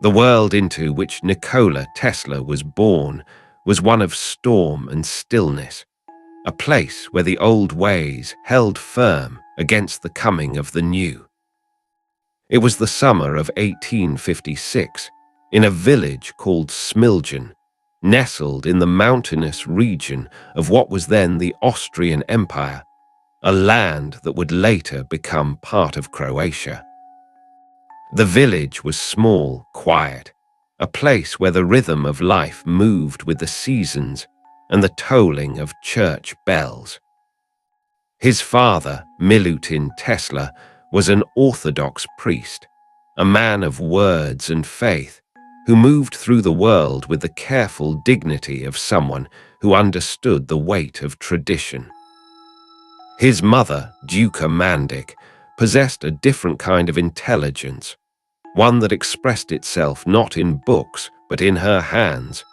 The world into which Nikola Tesla was born was one of storm and stillness, a place where the old ways held firm against the coming of the new. It was the summer of 1856, in a village called Smiljan, nestled in the mountainous region of what was then the Austrian Empire, a land that would later become part of Croatia. The village was small, quiet, a place where the rhythm of life moved with the seasons and the tolling of church bells. His father, Milutin Tesla, was an Orthodox priest, a man of words and faith, who moved through the world with the careful dignity of someone who understood the weight of tradition. His mother, Duca Mandic, possessed a different kind of intelligence, one that expressed itself not in books but in her hands,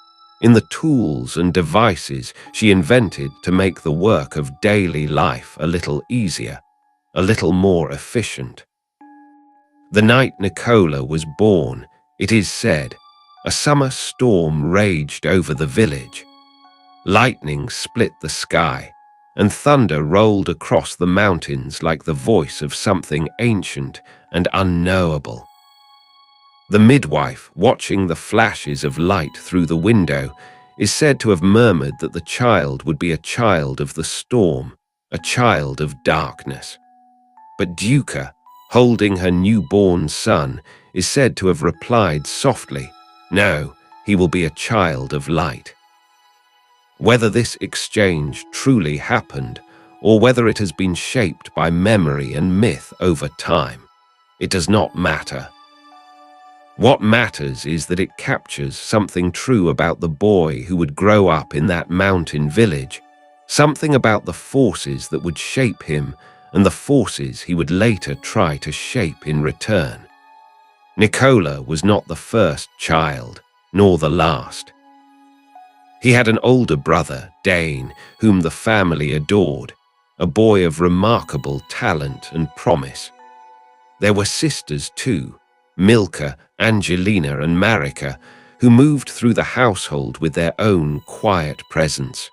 in the tools and devices she invented to make the work of daily life a little easier, a little more efficient. The night Nikola was born, it is said, a summer storm raged over the village. Lightning split the sky, and thunder rolled across the mountains like the voice of something ancient and unknowable. The midwife, watching the flashes of light through the window, is said to have murmured that the child would be a child of the storm, a child of darkness. But Duca, holding her newborn son, is said to have replied softly, "No, he will be a child of light." Whether this exchange truly happened, or whether it has been shaped by memory and myth over time, it does not matter. What matters is that it captures something true about the boy who would grow up in that mountain village, something about the forces that would shape him and the forces he would later try to shape in return. Nikola was not the first child, nor the last. He had an older brother, Dane, whom the family adored, a boy of remarkable talent and promise. There were sisters too, Milka, Angelina and Marika, who moved through the household with their own quiet presence.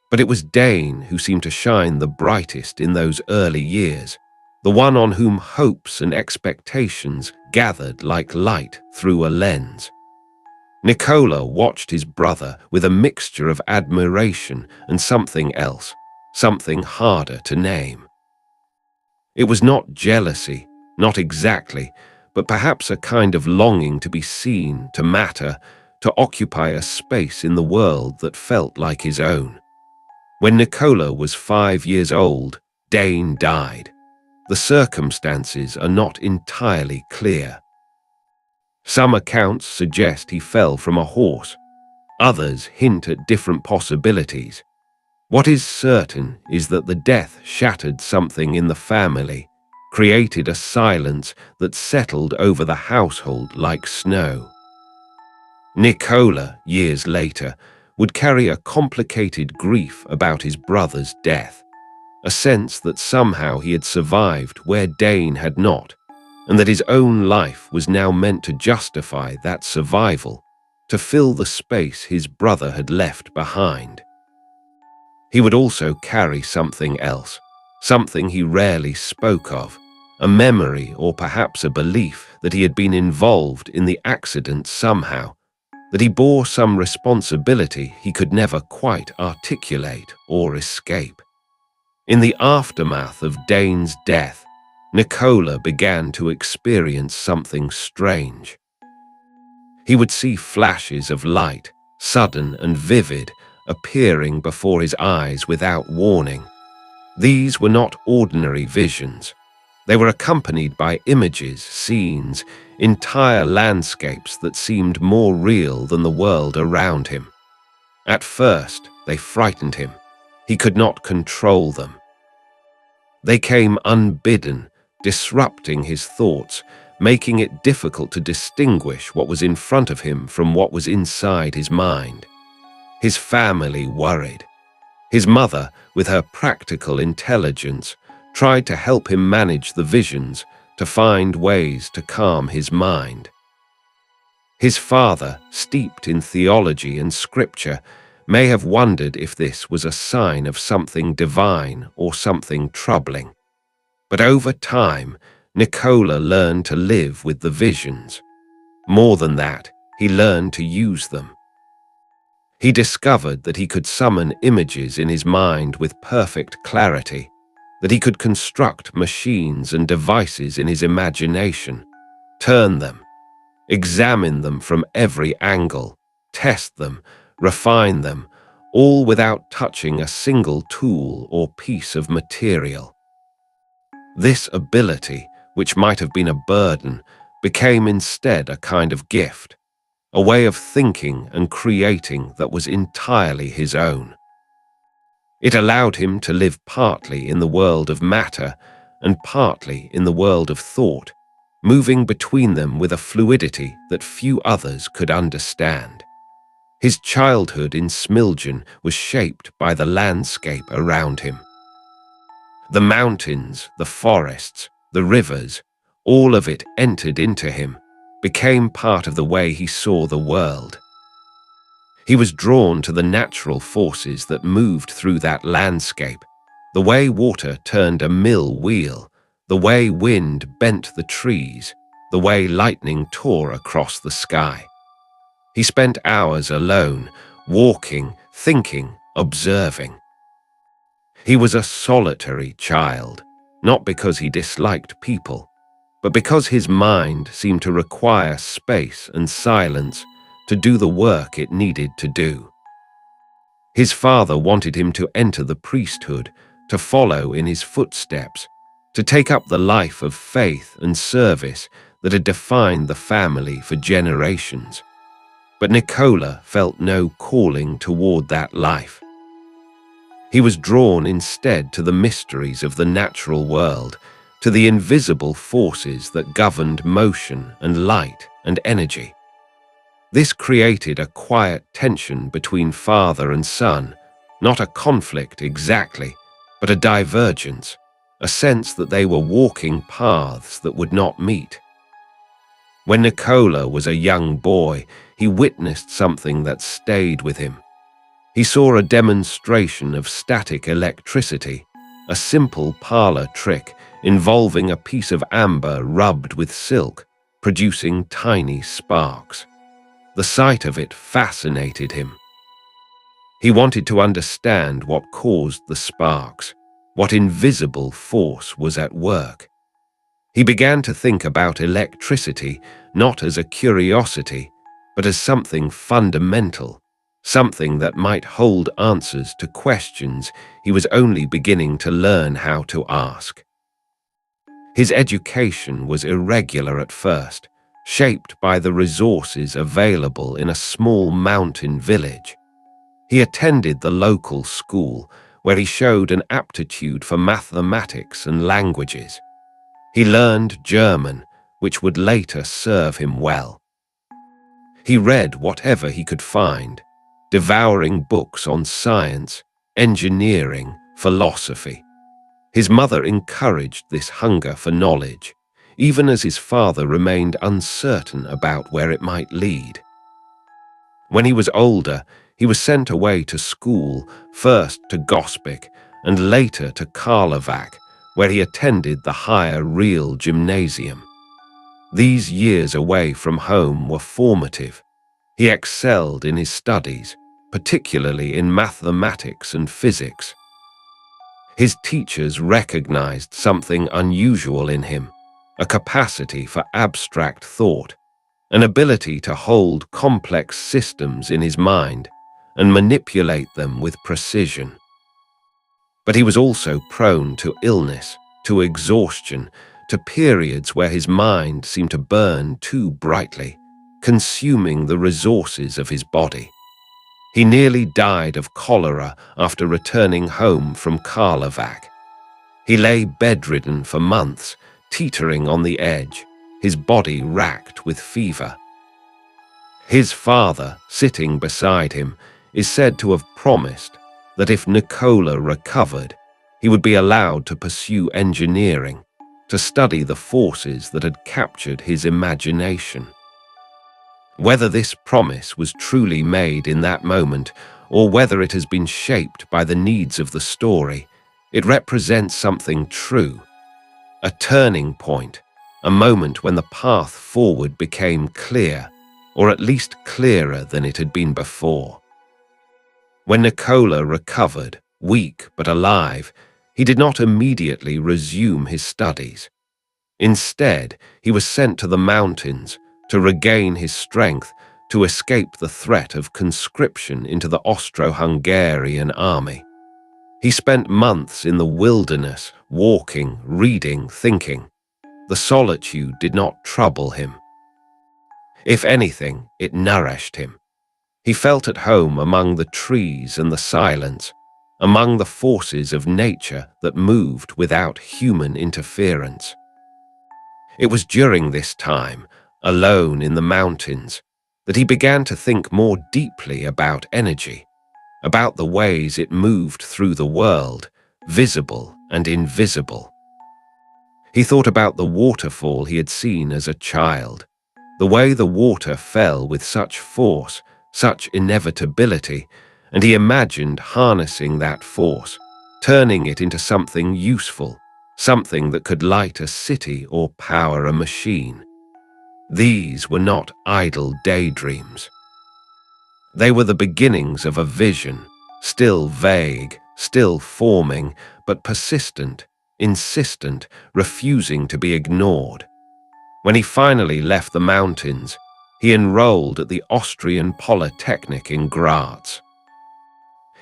But it was Dane who seemed to shine the brightest in those early years, the one on whom hopes and expectations gathered like light through a lens. Nikola watched his brother with a mixture of admiration and something else, something harder to name. It was not jealousy, not exactly, but perhaps a kind of longing to be seen, to matter, to occupy a space in the world that felt like his own. When Nikola was 5 years old, Dane died. The circumstances are not entirely clear. Some accounts suggest he fell from a horse. Others hint at different possibilities. What is certain is that the death shattered something in the family, created a silence that settled over the household like snow. Nikola, years later, would carry a complicated grief about his brother's death, a sense that somehow he had survived where Dane had not, and that his own life was now meant to justify that survival, to fill the space his brother had left behind. He would also carry something else, something he rarely spoke of, a memory or perhaps a belief that he had been involved in the accident somehow, that he bore some responsibility he could never quite articulate or escape. In the aftermath of Dane's death, Nikola began to experience something strange. He would see flashes of light, sudden and vivid, appearing before his eyes without warning. These were not ordinary visions. They were accompanied by images, scenes, entire landscapes that seemed more real than the world around him. At first, they frightened him. He could not control them. They came unbidden, disrupting his thoughts, making it difficult to distinguish what was in front of him from what was inside his mind. His family worried. His mother, with her practical intelligence, tried to help him manage the visions, to find ways to calm his mind. His father, steeped in theology and scripture, may have wondered if this was a sign of something divine or something troubling. But over time, Nikola learned to live with the visions. More than that, he learned to use them. He discovered that he could summon images in his mind with perfect clarity, that he could construct machines and devices in his imagination, turn them, examine them from every angle, test them, refine them, all without touching a single tool or piece of material. This ability, which might have been a burden, became instead a kind of gift, a way of thinking and creating that was entirely his own. It allowed him to live partly in the world of matter and partly in the world of thought, moving between them with a fluidity that few others could understand. His childhood in Smiljan was shaped by the landscape around him. The mountains, the forests, the rivers, all of it entered into him, became part of the way he saw the world. He was drawn to the natural forces that moved through that landscape, the way water turned a mill wheel, the way wind bent the trees, the way lightning tore across the sky. He spent hours alone, walking, thinking, observing. He was a solitary child, not because he disliked people, but because his mind seemed to require space and silence to do the work it needed to do. His father wanted him to enter the priesthood, to follow in his footsteps, to take up the life of faith and service that had defined the family for generations. But Nikola felt no calling toward that life. He was drawn instead to the mysteries of the natural world, to the invisible forces that governed motion and light and energy. This created a quiet tension between father and son, not a conflict exactly, but a divergence, a sense that they were walking paths that would not meet. When Nikola was a young boy, he witnessed something that stayed with him. He saw a demonstration of static electricity, a simple parlor trick involving a piece of amber rubbed with silk, producing tiny sparks. The sight of it fascinated him. He wanted to understand what caused the sparks, what invisible force was at work. He began to think about electricity not as a curiosity, but as something fundamental, something that might hold answers to questions he was only beginning to learn how to ask. His education was irregular at first, shaped by the resources available in a small mountain village. He attended the local school, where he showed an aptitude for mathematics and languages. He learned German, which would later serve him well. He read whatever he could find, devouring books on science, engineering, philosophy. His mother encouraged this hunger for knowledge, even as his father remained uncertain about where it might lead. When he was older, he was sent away to school, first to Gospic and later to Karlovac, where he attended the higher real gymnasium. These years away from home were formative. He excelled in his studies, particularly in mathematics and physics. His teachers recognized something unusual in him, a capacity for abstract thought, an ability to hold complex systems in his mind and manipulate them with precision. But he was also prone to illness, to exhaustion, to periods where his mind seemed to burn too brightly, consuming the resources of his body. He nearly died of cholera after returning home from Karlovac. He lay bedridden for months, teetering on the edge, his body racked with fever. His father, sitting beside him, is said to have promised that if Nikola recovered, he would be allowed to pursue engineering, to study the forces that had captured his imagination. Whether this promise was truly made in that moment, or whether it has been shaped by the needs of the story, it represents something true, a turning point, a moment when the path forward became clear, or at least clearer than it had been before. When Nikola recovered, weak but alive, he did not immediately resume his studies. Instead, he was sent to the mountains to regain his strength, to escape the threat of conscription into the Austro-Hungarian army. He spent months in the wilderness, walking, reading, thinking. The solitude did not trouble him. If anything, it nourished him. He felt at home among the trees and the silence, among the forces of nature that moved without human interference. It was during this time, alone in the mountains, that he began to think more deeply about energy, about the ways it moved through the world, visible and invisible. He thought about the waterfall he had seen as a child, the way the water fell with such force, such inevitability, and he imagined harnessing that force, turning it into something useful, something that could light a city or power a machine. These were not idle daydreams. They were the beginnings of a vision, still vague, still forming, but persistent, insistent, refusing to be ignored. When he finally left the mountains, he enrolled at the Austrian Polytechnic in Graz.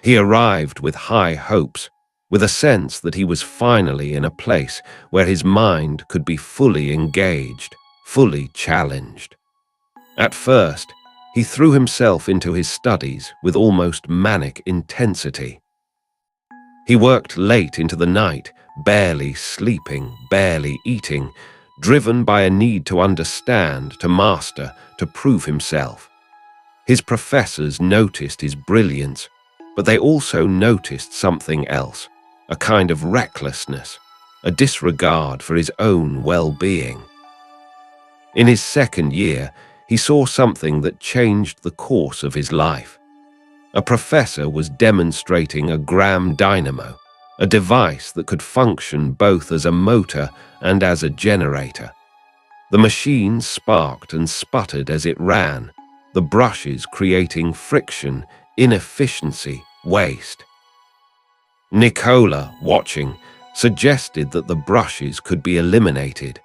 He arrived with high hopes, with a sense that he was finally in a place where his mind could be fully engaged, fully challenged. At first, he threw himself into his studies with almost manic intensity. He worked late into the night, barely sleeping, barely eating, driven by a need to understand, to master, to prove himself. His professors noticed his brilliance, but they also noticed something else, a kind of recklessness, a disregard for his own well-being. In his second year, he saw something that changed the course of his life. A professor was demonstrating a Gram dynamo, a device that could function both as a motor and as a generator. The machine sparked and sputtered as it ran, the brushes creating friction, inefficiency, waste. Nikola, watching, suggested that the brushes could be eliminated,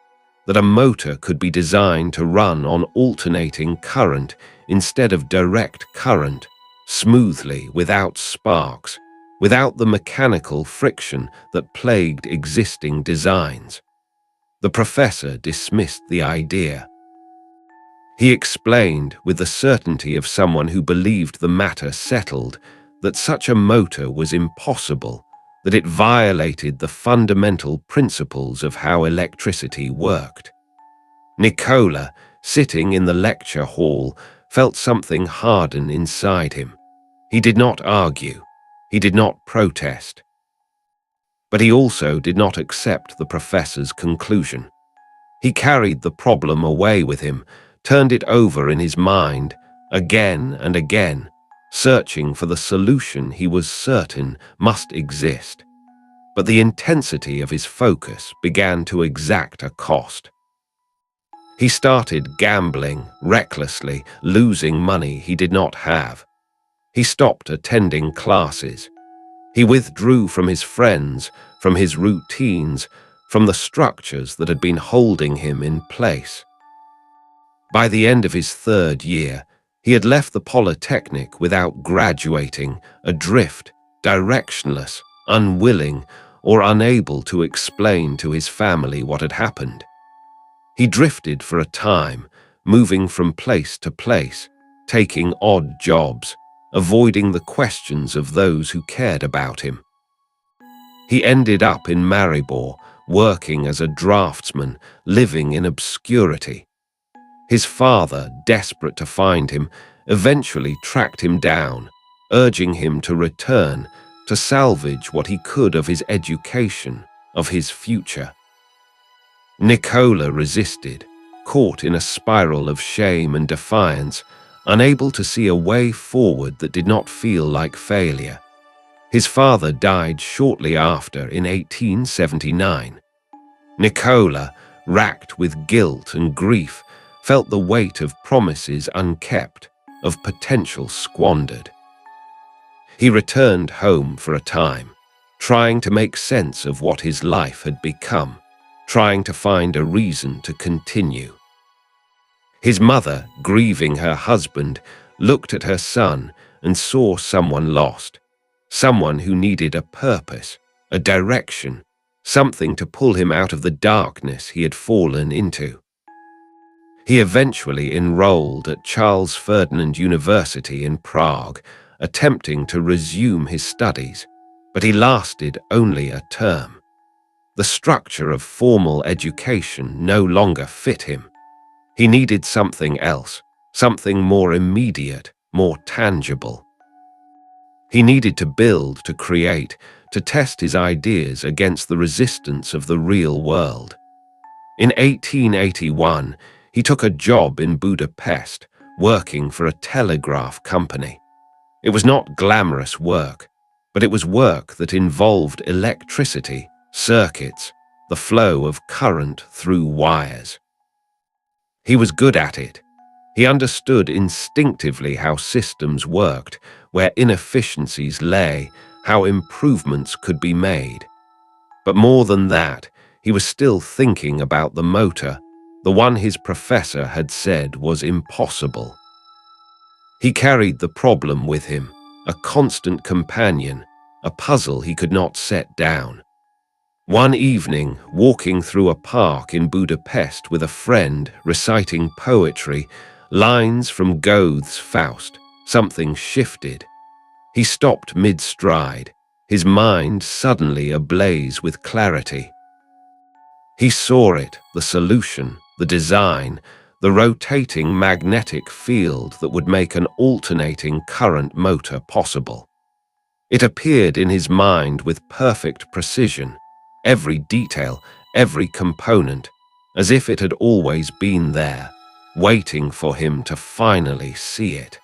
that a motor could be designed to run on alternating current instead of direct current, smoothly, without sparks, without the mechanical friction that plagued existing designs. The professor dismissed the idea. He explained, with the certainty of someone who believed the matter settled, that such a motor was impossible, that it violated the fundamental principles of how electricity worked. Nikola, sitting in the lecture hall, felt something harden inside him. He did not argue. He did not protest. But he also did not accept the professor's conclusion. He carried the problem away with him, turned it over in his mind, again and again, searching for the solution he was certain must exist. But the intensity of his focus began to exact a cost. He started gambling, recklessly, losing money he did not have. He stopped attending classes. He withdrew from his friends, from his routines, from the structures that had been holding him in place. By the end of his third year, he had left the Polytechnic without graduating, adrift, directionless, unwilling, or unable to explain to his family what had happened. He drifted for a time, moving from place to place, taking odd jobs, avoiding the questions of those who cared about him. He ended up in Maribor, working as a draftsman, living in obscurity. His father, desperate to find him, eventually tracked him down, urging him to return, to salvage what he could of his education, of his future. Nikola resisted. caught in a spiral of shame and defiance, unable to see a way forward that did not feel like failure. His father died shortly after in 1879. Nikola, racked with guilt and grief, felt the weight of promises unkept, of potential squandered. He returned home for a time, trying to make sense of what his life had become, trying to find a reason to continue. His mother, grieving her husband, looked at her son and saw someone lost, someone who needed a purpose, a direction, something to pull him out of the darkness he had fallen into. He eventually enrolled at Charles Ferdinand University in Prague, attempting to resume his studies, but he lasted only a term. The structure of formal education no longer fit him. He needed something else, something more immediate, more tangible. He needed to build, to create, to test his ideas against the resistance of the real world. In 1881, he took a job in Budapest, working for a telegraph company. It was not glamorous work, but it was work that involved electricity, circuits, the flow of current through wires. He was good at it. He understood instinctively how systems worked, where inefficiencies lay, how improvements could be made. But more than that, he was still thinking about the motor, the one his professor had said was impossible. He carried the problem with him, a constant companion, a puzzle he could not set down. One evening, walking through a park in Budapest with a friend reciting poetry, lines from Goethe's Faust, something shifted. He stopped mid-stride, his mind suddenly ablaze with clarity. He saw it, the solution, the design, the rotating magnetic field that would make an alternating current motor possible. It appeared in his mind with perfect precision, every detail, every component, as if it had always been there, waiting for him to finally see it.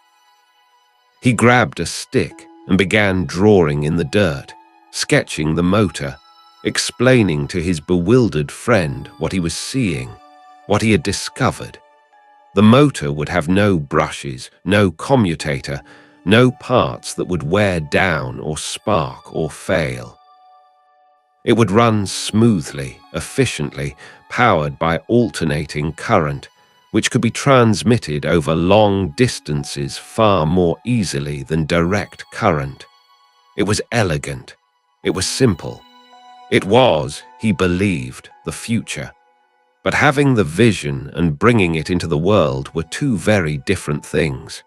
He grabbed a stick and began drawing in the dirt, sketching the motor, explaining to his bewildered friend what he was seeing, what he had discovered. The motor would have no brushes, no commutator, no parts that would wear down or spark or fail. It would run smoothly, efficiently, powered by alternating current, which could be transmitted over long distances far more easily than direct current. It was elegant. It was simple. It was, he believed, the future. But having the vision and bringing it into the world were two very different things.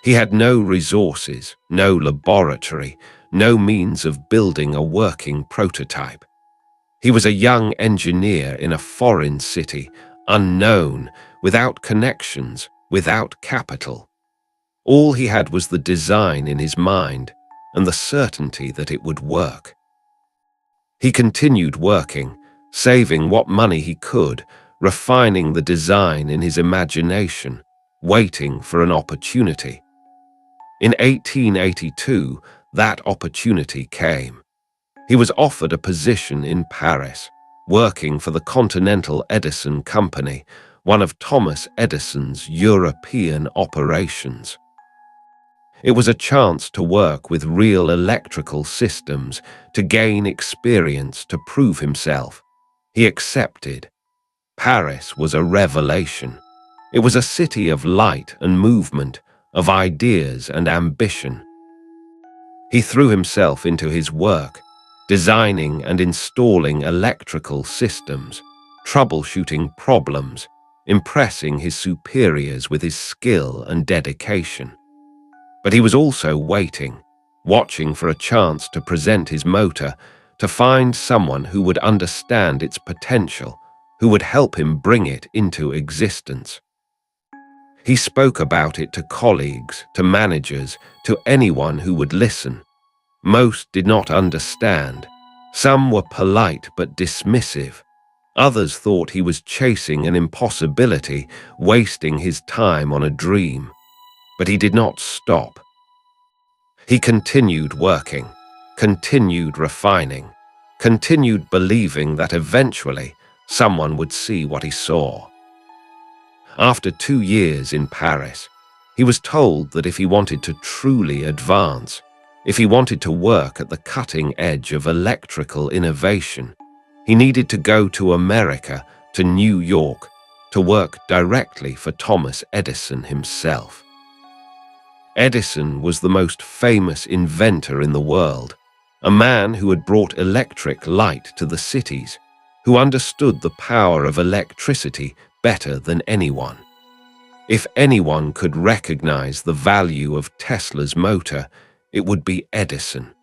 He had no resources, no laboratory, no means of building a working prototype. He was a young engineer in a foreign city, unknown, without connections, without capital. All he had was the design in his mind and the certainty that it would work. He continued working, saving what money he could, refining the design in his imagination, waiting for an opportunity. In 1882, that opportunity came. He was offered a position in Paris, working for the Continental Edison Company, one of Thomas Edison's European operations. It was a chance to work with real electrical systems, to gain experience, to prove himself. He accepted. Paris was a revelation. It was a city of light and movement, of ideas and ambition. He threw himself into his work, designing and installing electrical systems, troubleshooting problems, impressing his superiors with his skill and dedication. But he was also waiting, watching for a chance to present his motor, to find someone who would understand its potential, who would help him bring it into existence. He spoke about it to colleagues, to managers, to anyone who would listen. Most did not understand. Some were polite but dismissive. Others thought he was chasing an impossibility, wasting his time on a dream. But he did not stop. He continued working, continued refining, continued believing that eventually someone would see what he saw. After 2 years in Paris, he was told that if he wanted to truly advance, if he wanted to work at the cutting edge of electrical innovation, he needed to go to America, to New York, to work directly for Thomas Edison himself. Edison was the most famous inventor in the world, a man who had brought electric light to the cities, who understood the power of electricity better than anyone. If anyone could recognize the value of Tesla's motor, it would be Edison.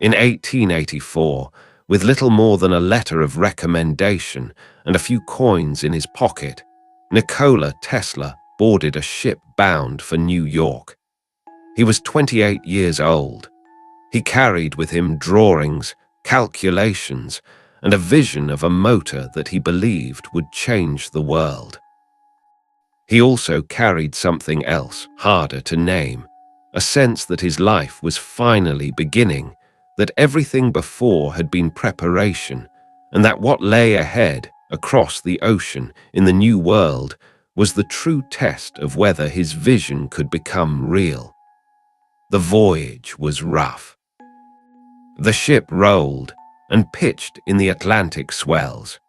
In 1884, with little more than a letter of recommendation and a few coins in his pocket, Nikola Tesla boarded a ship bound for New York. He was 28 years old. He carried with him drawings, calculations, and a vision of a motor that he believed would change the world. He also carried something else, harder to name, a sense that his life was finally beginning, that everything before had been preparation, and that what lay ahead, across the ocean, in the new world, was the true test of whether his vision could become real. The voyage was rough. The ship rolled and pitched in the Atlantic swells.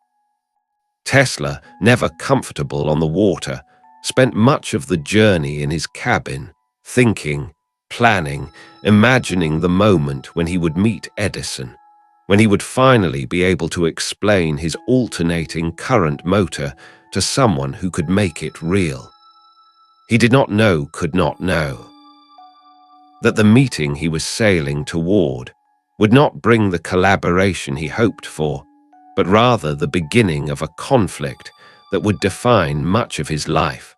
Tesla, never comfortable on the water, spent much of the journey in his cabin, thinking, planning, imagining the moment when he would meet Edison, when he would finally be able to explain his alternating current motor to someone who could make it real. He did not know, could not know, that the meeting he was sailing toward would not bring the collaboration he hoped for, but rather the beginning of a conflict that would define much of his life,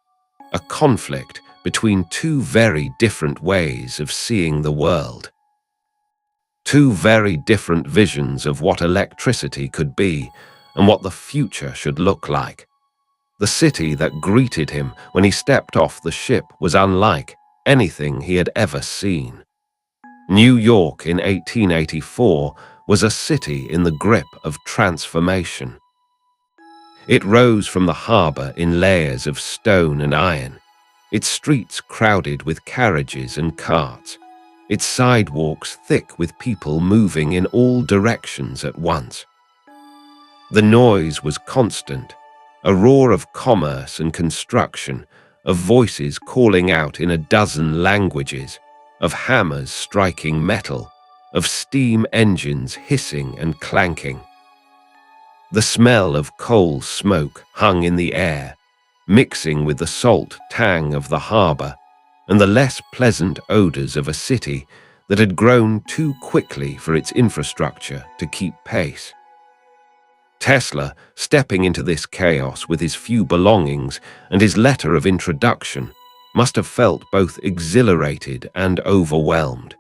a conflict between two very different ways of seeing the world. Two very different visions of what electricity could be and what the future should look like. The city that greeted him when he stepped off the ship was unlike anything he had ever seen. New York in 1884 was a city in the grip of transformation. It rose from the harbor in layers of stone and iron, its streets crowded with carriages and carts, its sidewalks thick with people moving in all directions at once. The noise was constant, a roar of commerce and construction, of voices calling out in a dozen languages, of hammers striking metal, of steam engines hissing and clanking. The smell of coal smoke hung in the air, mixing with the salt tang of the harbor and the less pleasant odors of a city that had grown too quickly for its infrastructure to keep pace. Tesla, stepping into this chaos with his few belongings and his letter of introduction, must have felt both exhilarated and overwhelmed.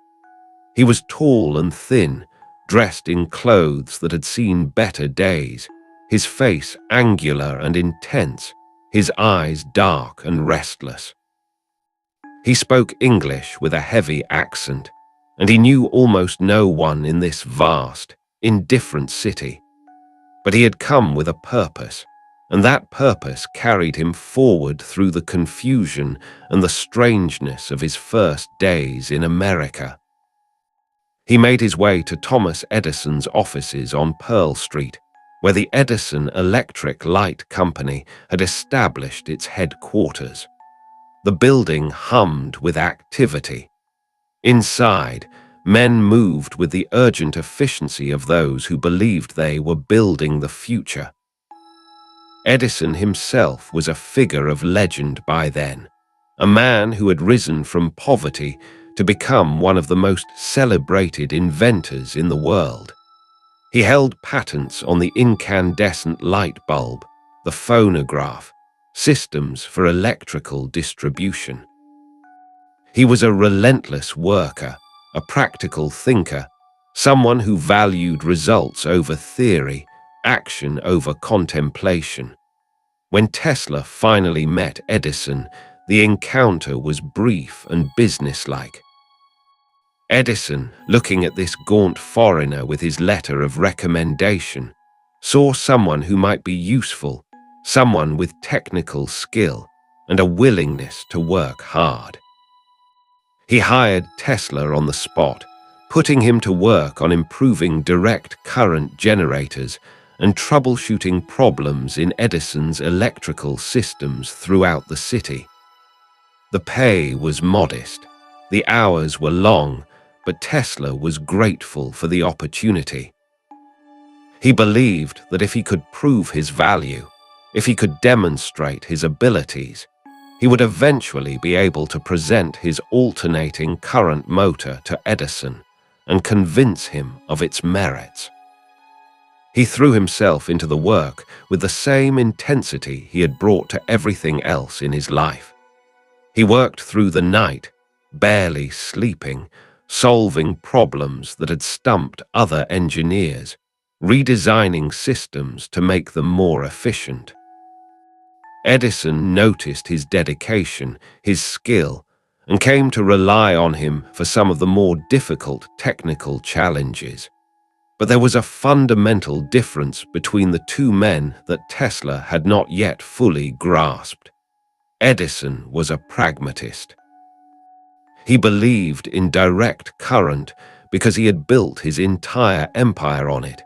He was tall and thin, dressed in clothes that had seen better days, his face angular and intense, his eyes dark and restless. He spoke English with a heavy accent, and he knew almost no one in this vast, indifferent city. But he had come with a purpose, and that purpose carried him forward through the confusion and the strangeness of his first days in America. He made his way to Thomas Edison's offices on Pearl Street, where the Edison Electric Light Company had established its headquarters. The building hummed with activity. Inside, men moved with the urgent efficiency of those who believed they were building the future. Edison himself was a figure of legend by then, a man who had risen from poverty to become one of the most celebrated inventors in the world. He held patents on the incandescent light bulb, the phonograph, systems for electrical distribution. He was a relentless worker, a practical thinker, someone who valued results over theory, action over contemplation. When Tesla finally met Edison, the encounter was brief and businesslike. Edison, looking at this gaunt foreigner with his letter of recommendation, saw someone who might be useful, someone with technical skill and a willingness to work hard. He hired Tesla on the spot, putting him to work on improving direct current generators and troubleshooting problems in Edison's electrical systems throughout the city. The pay was modest, the hours were long, but Tesla was grateful for the opportunity. He believed that if he could prove his value, if he could demonstrate his abilities, he would eventually be able to present his alternating current motor to Edison and convince him of its merits. He threw himself into the work with the same intensity he had brought to everything else in his life. He worked through the night, barely sleeping, solving problems that had stumped other engineers, redesigning systems to make them more efficient. Edison noticed his dedication, his skill, and came to rely on him for some of the more difficult technical challenges. But there was a fundamental difference between the two men that Tesla had not yet fully grasped. Edison was a pragmatist. He believed in direct current because he had built his entire empire on it.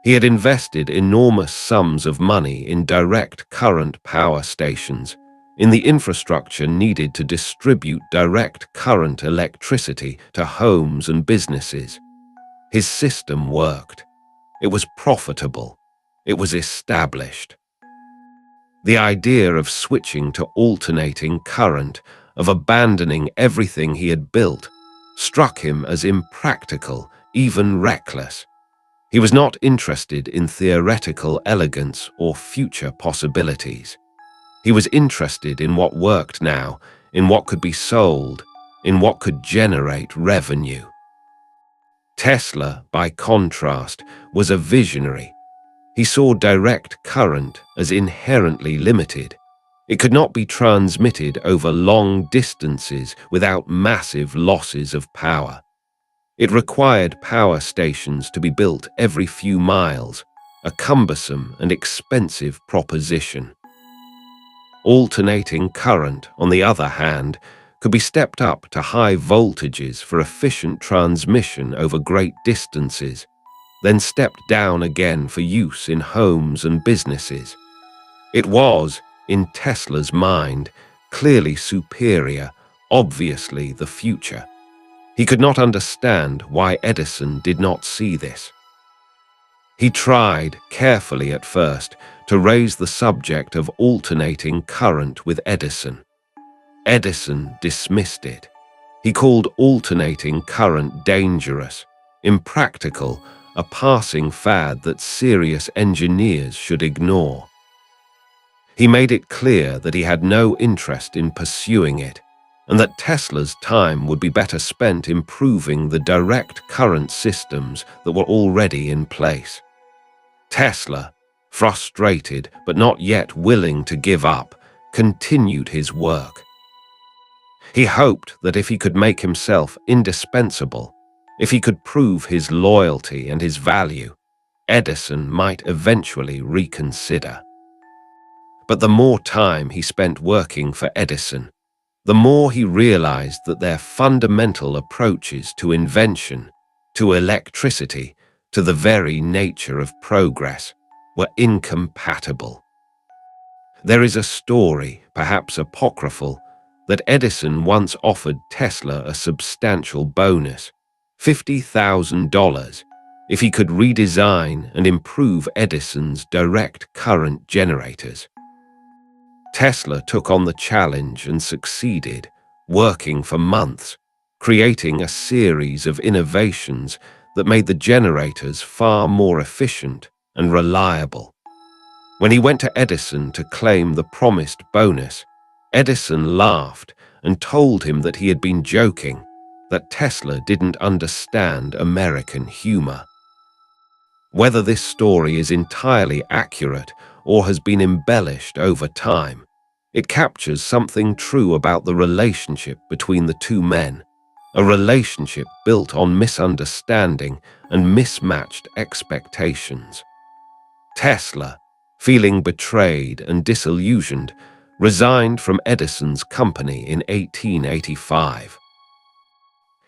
He had invested enormous sums of money in direct current power stations, in the infrastructure needed to distribute direct current electricity to homes and businesses. His system worked. It was profitable. It was established. The idea of switching to alternating current, of abandoning everything he had built, struck him as impractical, even reckless. He was not interested in theoretical elegance or future possibilities. He was interested in what worked now, in what could be sold, in what could generate revenue. Tesla, by contrast, was a visionary. He saw direct current as inherently limited. It could not be transmitted over long distances without massive losses of power. It required power stations to be built every few miles, a cumbersome and expensive proposition. Alternating current, on the other hand, could be stepped up to high voltages for efficient transmission over great distances, then stepped down again for use in homes and businesses. It was, in Tesla's mind, clearly superior, obviously the future. He could not understand why Edison did not see this. He tried, carefully at first, to raise the subject of alternating current with Edison. Edison dismissed it. He called alternating current dangerous, impractical, a passing fad that serious engineers should ignore. He made it clear that he had no interest in pursuing it, and that Tesla's time would be better spent improving the direct current systems that were already in place. Tesla, frustrated but not yet willing to give up, continued his work. He hoped that if he could make himself indispensable, if he could prove his loyalty and his value, Edison might eventually reconsider. But the more time he spent working for Edison, the more he realized that their fundamental approaches to invention, to electricity, to the very nature of progress, were incompatible. There is a story, perhaps apocryphal, that Edison once offered Tesla a substantial bonus, $50,000, if he could redesign and improve Edison's direct current generators. Tesla took on the challenge and succeeded, working for months, creating a series of innovations that made the generators far more efficient and reliable. When he went to Edison to claim the promised bonus, Edison laughed and told him that he had been joking, that Tesla didn't understand American humor. Whether this story is entirely accurate or has been embellished over time, it captures something true about the relationship between the two men, a relationship built on misunderstanding and mismatched expectations. Tesla, feeling betrayed and disillusioned, resigned from Edison's company in 1885.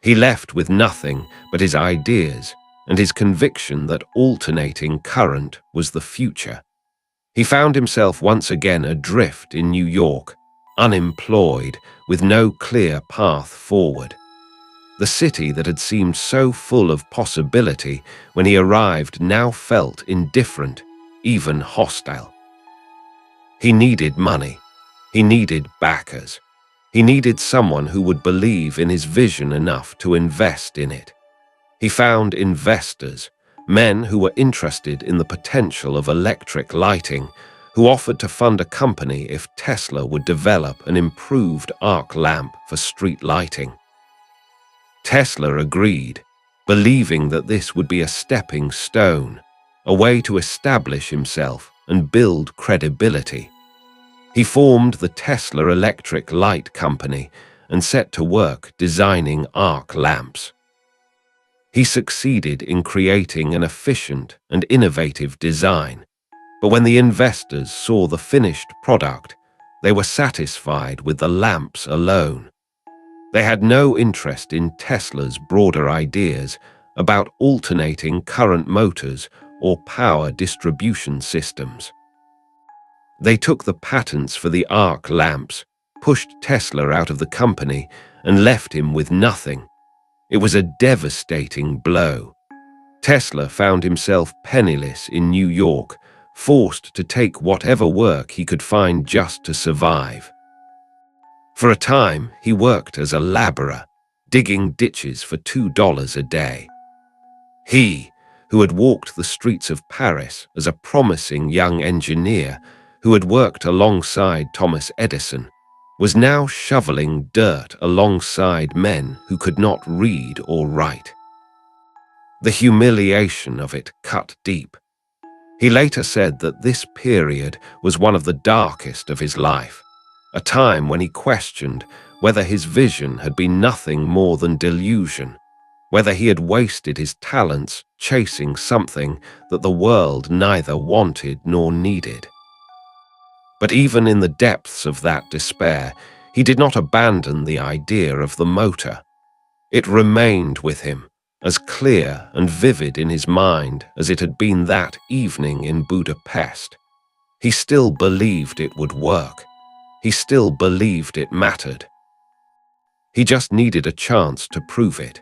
He left with nothing but his ideas and his conviction that alternating current was the future. He found himself once again adrift in New York, unemployed, with no clear path forward. The city that had seemed so full of possibility when he arrived now felt indifferent, even hostile. He needed money. He needed backers. He needed someone who would believe in his vision enough to invest in it. He found investors, men who were interested in the potential of electric lighting, who offered to fund a company if Tesla would develop an improved arc lamp for street lighting. Tesla agreed, believing that this would be a stepping stone, a way to establish himself and build credibility. He formed the Tesla Electric Light Company and set to work designing arc lamps. He succeeded in creating an efficient and innovative design, but when the investors saw the finished product, they were satisfied with the lamps alone. They had no interest in Tesla's broader ideas about alternating current motors or power distribution systems. They took the patents for the arc lamps, pushed Tesla out of the company, and left him with nothing. It was a devastating blow. Tesla found himself penniless in New York, forced to take whatever work he could find just to survive. For a time, he worked as a laborer, digging ditches for $2 a day. He, who had walked the streets of Paris as a promising young engineer who had worked alongside Thomas Edison, was now shoveling dirt alongside men who could not read or write. The humiliation of it cut deep. He later said that this period was one of the darkest of his life, a time when he questioned whether his vision had been nothing more than delusion, whether he had wasted his talents chasing something that the world neither wanted nor needed. But even in the depths of that despair, he did not abandon the idea of the motor. It remained with him, as clear and vivid in his mind as it had been that evening in Budapest. He still believed it would work. He still believed it mattered. He just needed a chance to prove it.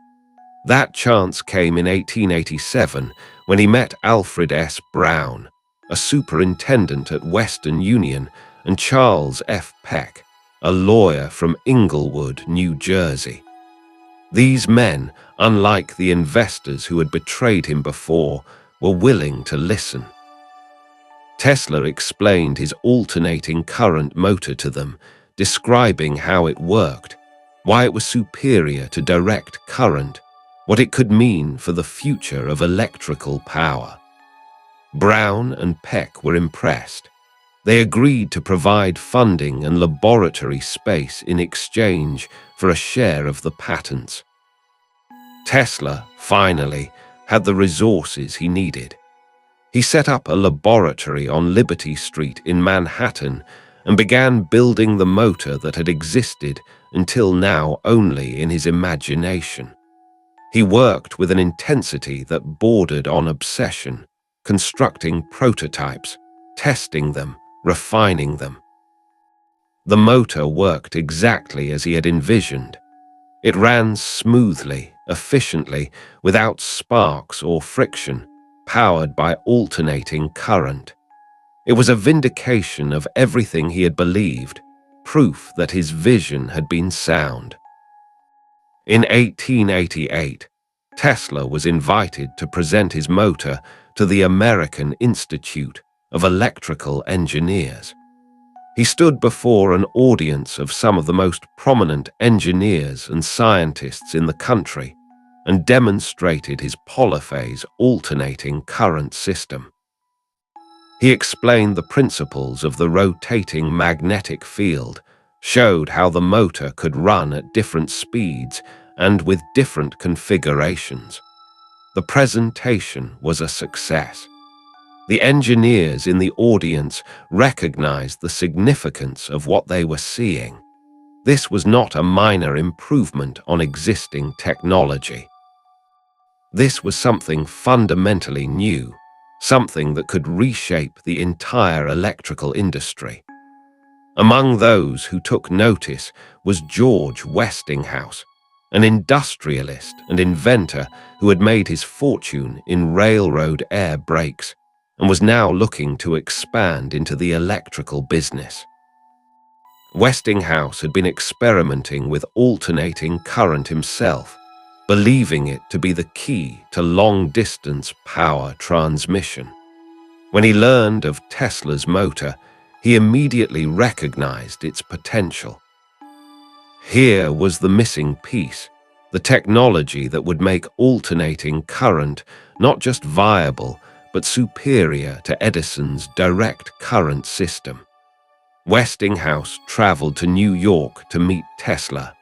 That chance came in 1887 when he met Alfred S. Brown, a superintendent at Western Union, and Charles F. Peck, a lawyer from Inglewood, New Jersey. These men, unlike the investors who had betrayed him before, were willing to listen. Tesla explained his alternating current motor to them, describing how it worked, why it was superior to direct current, what it could mean for the future of electrical power. Brown and Peck were impressed. They agreed to provide funding and laboratory space in exchange for a share of the patents. Tesla, finally, had the resources he needed. He set up a laboratory on Liberty Street in Manhattan and began building the motor that had existed until now only in his imagination. He worked with an intensity that bordered on obsession, constructing prototypes, testing them, refining them. The motor worked exactly as he had envisioned. It ran smoothly, efficiently, without sparks or friction, powered by alternating current. It was a vindication of everything he had believed, proof that his vision had been sound. In 1888, Tesla was invited to present his motor to the American Institute of Electrical Engineers. He stood before an audience of some of the most prominent engineers and scientists in the country and demonstrated his polyphase alternating current system. He explained the principles of the rotating magnetic field, showed how the motor could run at different speeds and with different configurations. The presentation was a success. The engineers in the audience recognized the significance of what they were seeing. This was not a minor improvement on existing technology. This was something fundamentally new, something that could reshape the entire electrical industry. Among those who took notice was George Westinghouse, an industrialist and inventor who had made his fortune in railroad air brakes and was now looking to expand into the electrical business. Westinghouse had been experimenting with alternating current himself, believing it to be the key to long-distance power transmission. When he learned of Tesla's motor, he immediately recognized its potential. Here was the missing piece, the technology that would make alternating current not just viable, but superior to Edison's direct current system. Westinghouse traveled to New York to meet Tesla.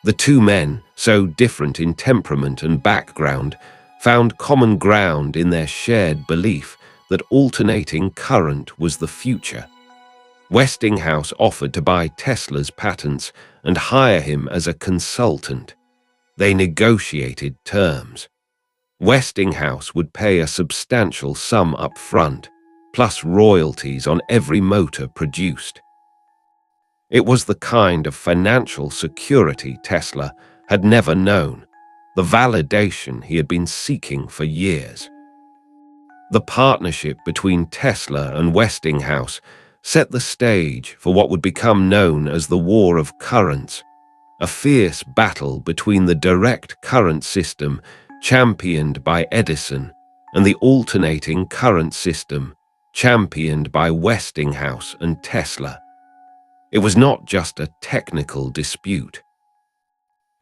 The two men, so different in temperament and background, found common ground in their shared belief that alternating current was the future. Westinghouse offered to buy Tesla's patents and hire him as a consultant. They negotiated terms. Westinghouse would pay a substantial sum up front, plus royalties on every motor produced. It was the kind of financial security Tesla had never known, the validation he had been seeking for years. The partnership between Tesla and Westinghouse set the stage for what would become known as the War of Currents, a fierce battle between the direct current system championed by Edison and the alternating current system championed by Westinghouse and Tesla. It was not just a technical dispute.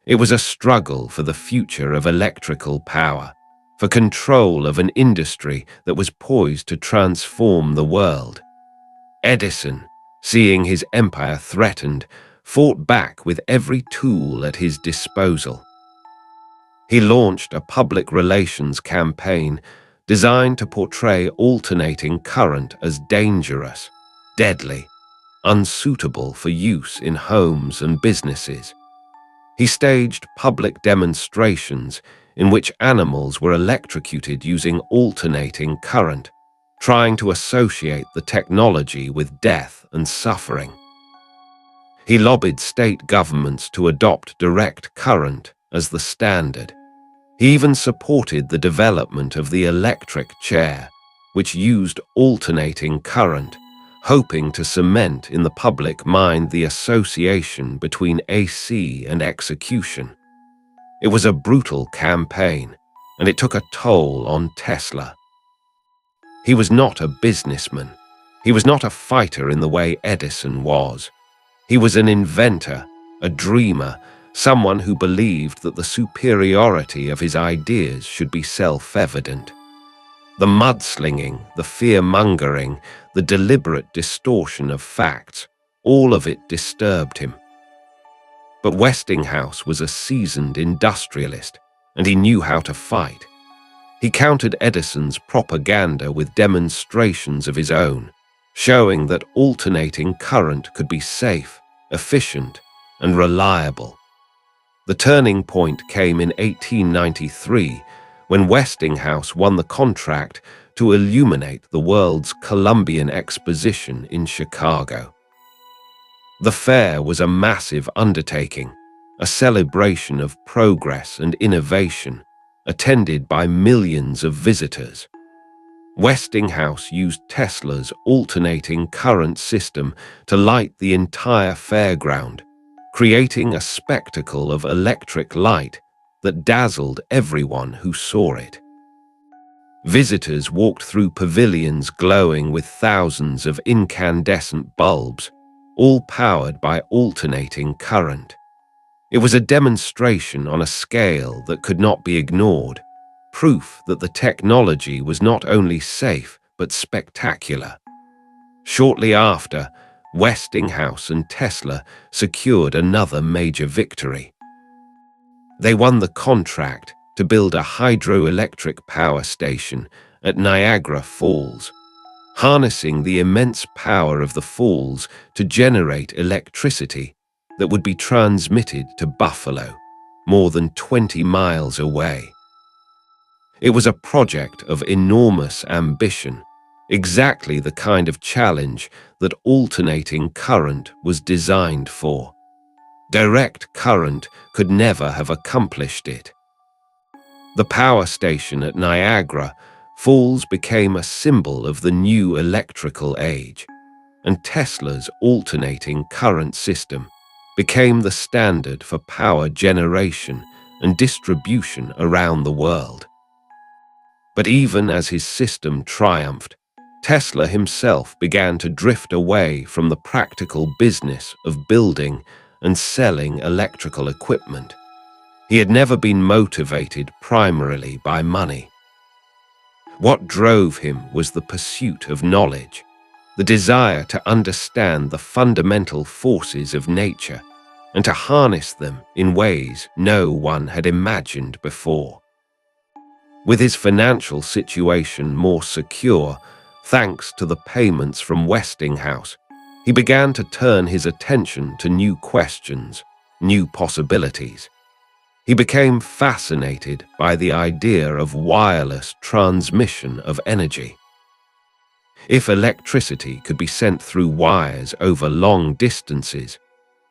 It was a struggle for the future of electrical power, for control of an industry that was poised to transform the world. Edison, seeing his empire threatened, fought back with every tool at his disposal. He launched a public relations campaign designed to portray alternating current as dangerous, deadly, unsuitable for use in homes and businesses. He staged public demonstrations in which animals were electrocuted using alternating current, trying to associate the technology with death and suffering. He lobbied state governments to adopt direct current as the standard. He even supported the development of the electric chair, which used alternating current, hoping to cement in the public mind the association between AC and execution. It was a brutal campaign, and it took a toll on Tesla. He was not a businessman. He was not a fighter in the way Edison was. He was an inventor, a dreamer, someone who believed that the superiority of his ideas should be self-evident. The mudslinging, the fear-mongering, the deliberate distortion of facts, all of it disturbed him. But Westinghouse was a seasoned industrialist, and he knew how to fight. He countered Edison's propaganda with demonstrations of his own, showing that alternating current could be safe, efficient, and reliable. The turning point came in 1893, when Westinghouse won the contract to illuminate the world's Columbian Exposition in Chicago. The fair was a massive undertaking, a celebration of progress and innovation, attended by millions of visitors. Westinghouse used Tesla's alternating current system to light the entire fairground, creating a spectacle of electric light that dazzled everyone who saw it. Visitors walked through pavilions glowing with thousands of incandescent bulbs, all powered by alternating current. It was a demonstration on a scale that could not be ignored, proof that the technology was not only safe but spectacular. Shortly after, Westinghouse and Tesla secured another major victory. They won the contract to build a hydroelectric power station at Niagara Falls, harnessing the immense power of the falls to generate electricity that would be transmitted to Buffalo, more than 20 miles away. It was a project of enormous ambition, exactly the kind of challenge that alternating current was designed for. Direct current could never have accomplished it. The power station at Niagara Falls became a symbol of the new electrical age, and Tesla's alternating current system became the standard for power generation and distribution around the world. But even as his system triumphed, Tesla himself began to drift away from the practical business of building and selling electrical equipment. He had never been motivated primarily by money. What drove him was the pursuit of knowledge, the desire to understand the fundamental forces of nature and to harness them in ways no one had imagined before. With his financial situation more secure, thanks to the payments from Westinghouse, he began to turn his attention to new questions, new possibilities. He became fascinated by the idea of wireless transmission of energy. If electricity could be sent through wires over long distances,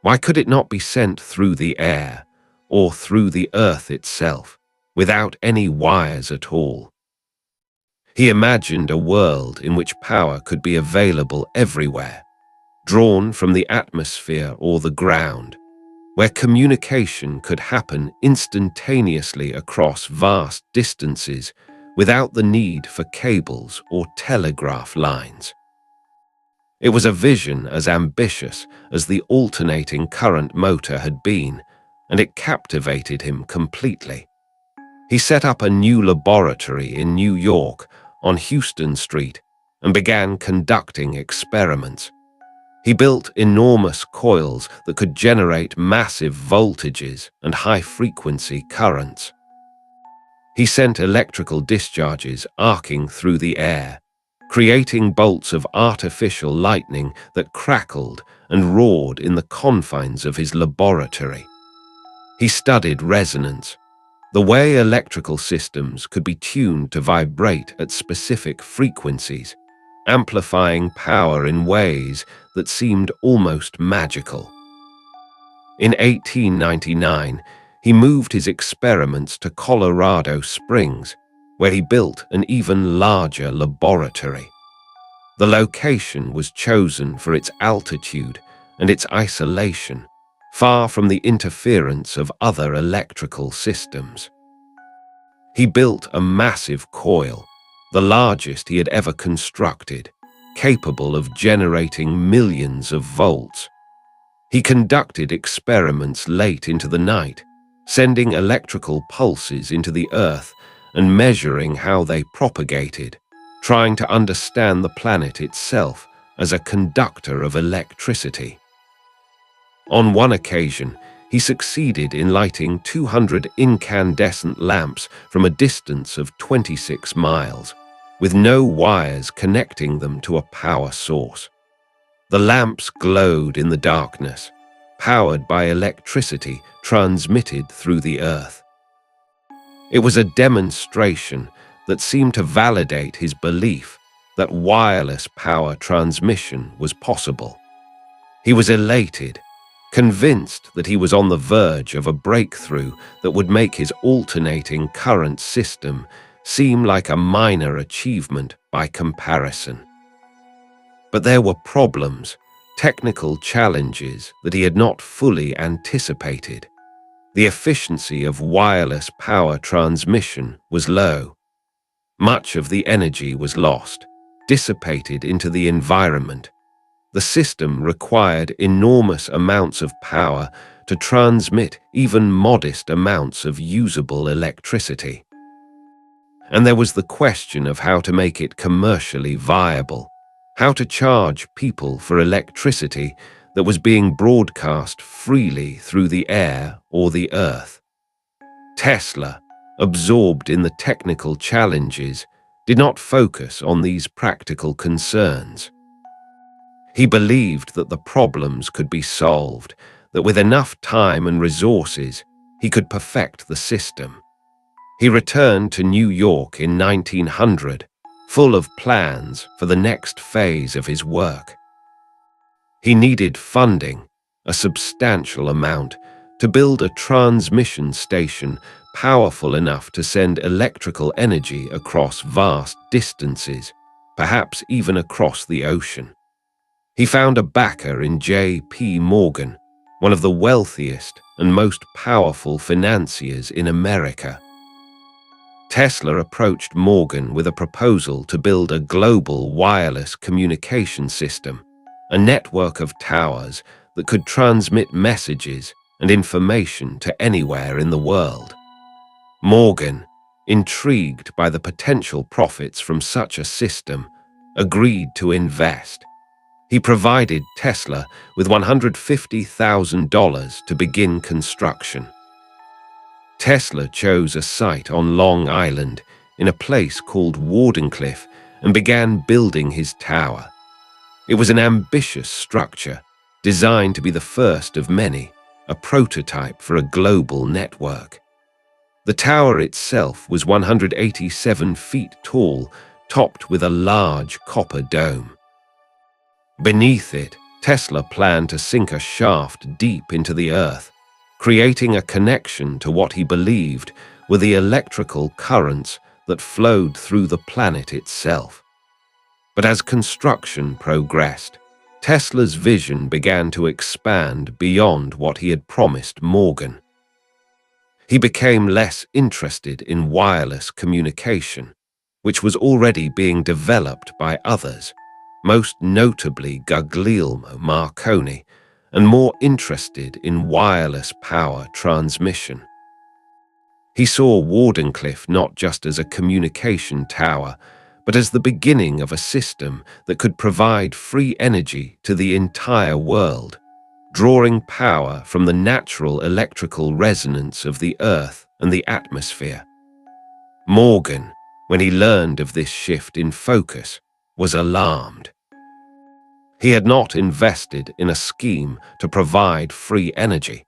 why could it not be sent through the air or through the earth itself, without any wires at all? He imagined a world in which power could be available everywhere, drawn from the atmosphere or the ground, where communication could happen instantaneously across vast distances without the need for cables or telegraph lines. It was a vision as ambitious as the alternating current motor had been, and it captivated him completely. He set up a new laboratory in New York on Houston Street and began conducting experiments. He built enormous coils that could generate massive voltages and high-frequency currents. He sent electrical discharges arcing through the air, creating bolts of artificial lightning that crackled and roared in the confines of his laboratory. He studied resonance, the way electrical systems could be tuned to vibrate at specific frequencies, amplifying power in ways that seemed almost magical. In 1899, he moved his experiments to Colorado Springs, where he built an even larger laboratory. The location was chosen for its altitude and its isolation, far from the interference of other electrical systems. He built a massive coil, the largest he had ever constructed, capable of generating millions of volts. He conducted experiments late into the night, sending electrical pulses into the earth and measuring how they propagated, trying to understand the planet itself as a conductor of electricity. On one occasion, he succeeded in lighting 200 incandescent lamps from a distance of 26 miles, with no wires connecting them to a power source. The lamps glowed in the darkness, powered by electricity transmitted through the earth. It was a demonstration that seemed to validate his belief that wireless power transmission was possible. He was elated, convinced that he was on the verge of a breakthrough that would make his alternating current system seem like a minor achievement by comparison. But there were problems, technical challenges that he had not fully anticipated. The efficiency of wireless power transmission was low. Much of the energy was lost, dissipated into the environment. The system required enormous amounts of power to transmit even modest amounts of usable electricity. And there was the question of how to make it commercially viable, how to charge people for electricity that was being broadcast freely through the air or the earth. Tesla, absorbed in the technical challenges, did not focus on these practical concerns. He believed that the problems could be solved, that with enough time and resources, he could perfect the system. He returned to New York in 1900, full of plans for the next phase of his work. He needed funding, a substantial amount, to build a transmission station powerful enough to send electrical energy across vast distances, perhaps even across the ocean. He found a backer in J.P. Morgan, one of the wealthiest and most powerful financiers in America. Tesla approached Morgan with a proposal to build a global wireless communication system, a network of towers that could transmit messages and information to anywhere in the world. Morgan, intrigued by the potential profits from such a system, agreed to invest. He provided Tesla with $150,000 to begin construction. Tesla chose a site on Long Island in a place called Wardenclyffe and began building his tower. It was an ambitious structure, designed to be the first of many, a prototype for a global network. The tower itself was 187 feet tall, topped with a large copper dome. Beneath it, Tesla planned to sink a shaft deep into the earth, creating a connection to what he believed were the electrical currents that flowed through the planet itself. But as construction progressed, Tesla's vision began to expand beyond what he had promised Morgan. He became less interested in wireless communication, which was already being developed by others, most notably Guglielmo Marconi, and more interested in wireless power transmission. He saw Wardenclyffe not just as a communication tower, but as the beginning of a system that could provide free energy to the entire world, drawing power from the natural electrical resonance of the Earth and the atmosphere. Morgan, when he learned of this shift in focus, was alarmed. He had not invested in a scheme to provide free energy.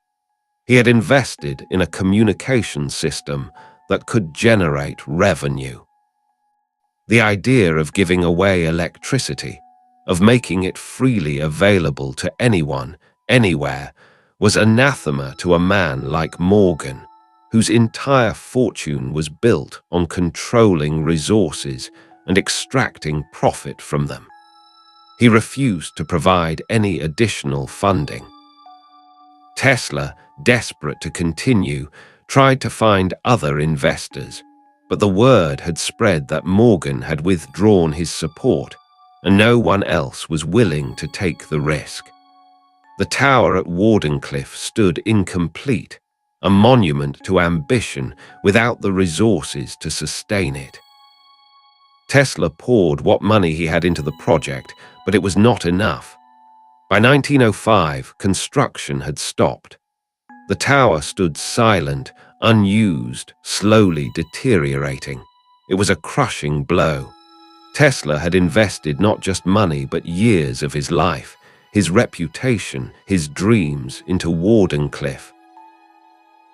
He had invested in a communication system that could generate revenue. The idea of giving away electricity, of making it freely available to anyone, anywhere, was anathema to a man like Morgan, whose entire fortune was built on controlling resources and extracting profit from them. He refused to provide any additional funding. Tesla, desperate to continue, tried to find other investors, but the word had spread that Morgan had withdrawn his support, and no one else was willing to take the risk. The tower at Wardenclyffe stood incomplete, a monument to ambition without the resources to sustain it. Tesla poured what money he had into the project, but it was not enough. By 1905, construction had stopped. The tower stood silent, unused, slowly deteriorating. It was a crushing blow. Tesla had invested not just money but years of his life, his reputation, his dreams into Wardenclyffe.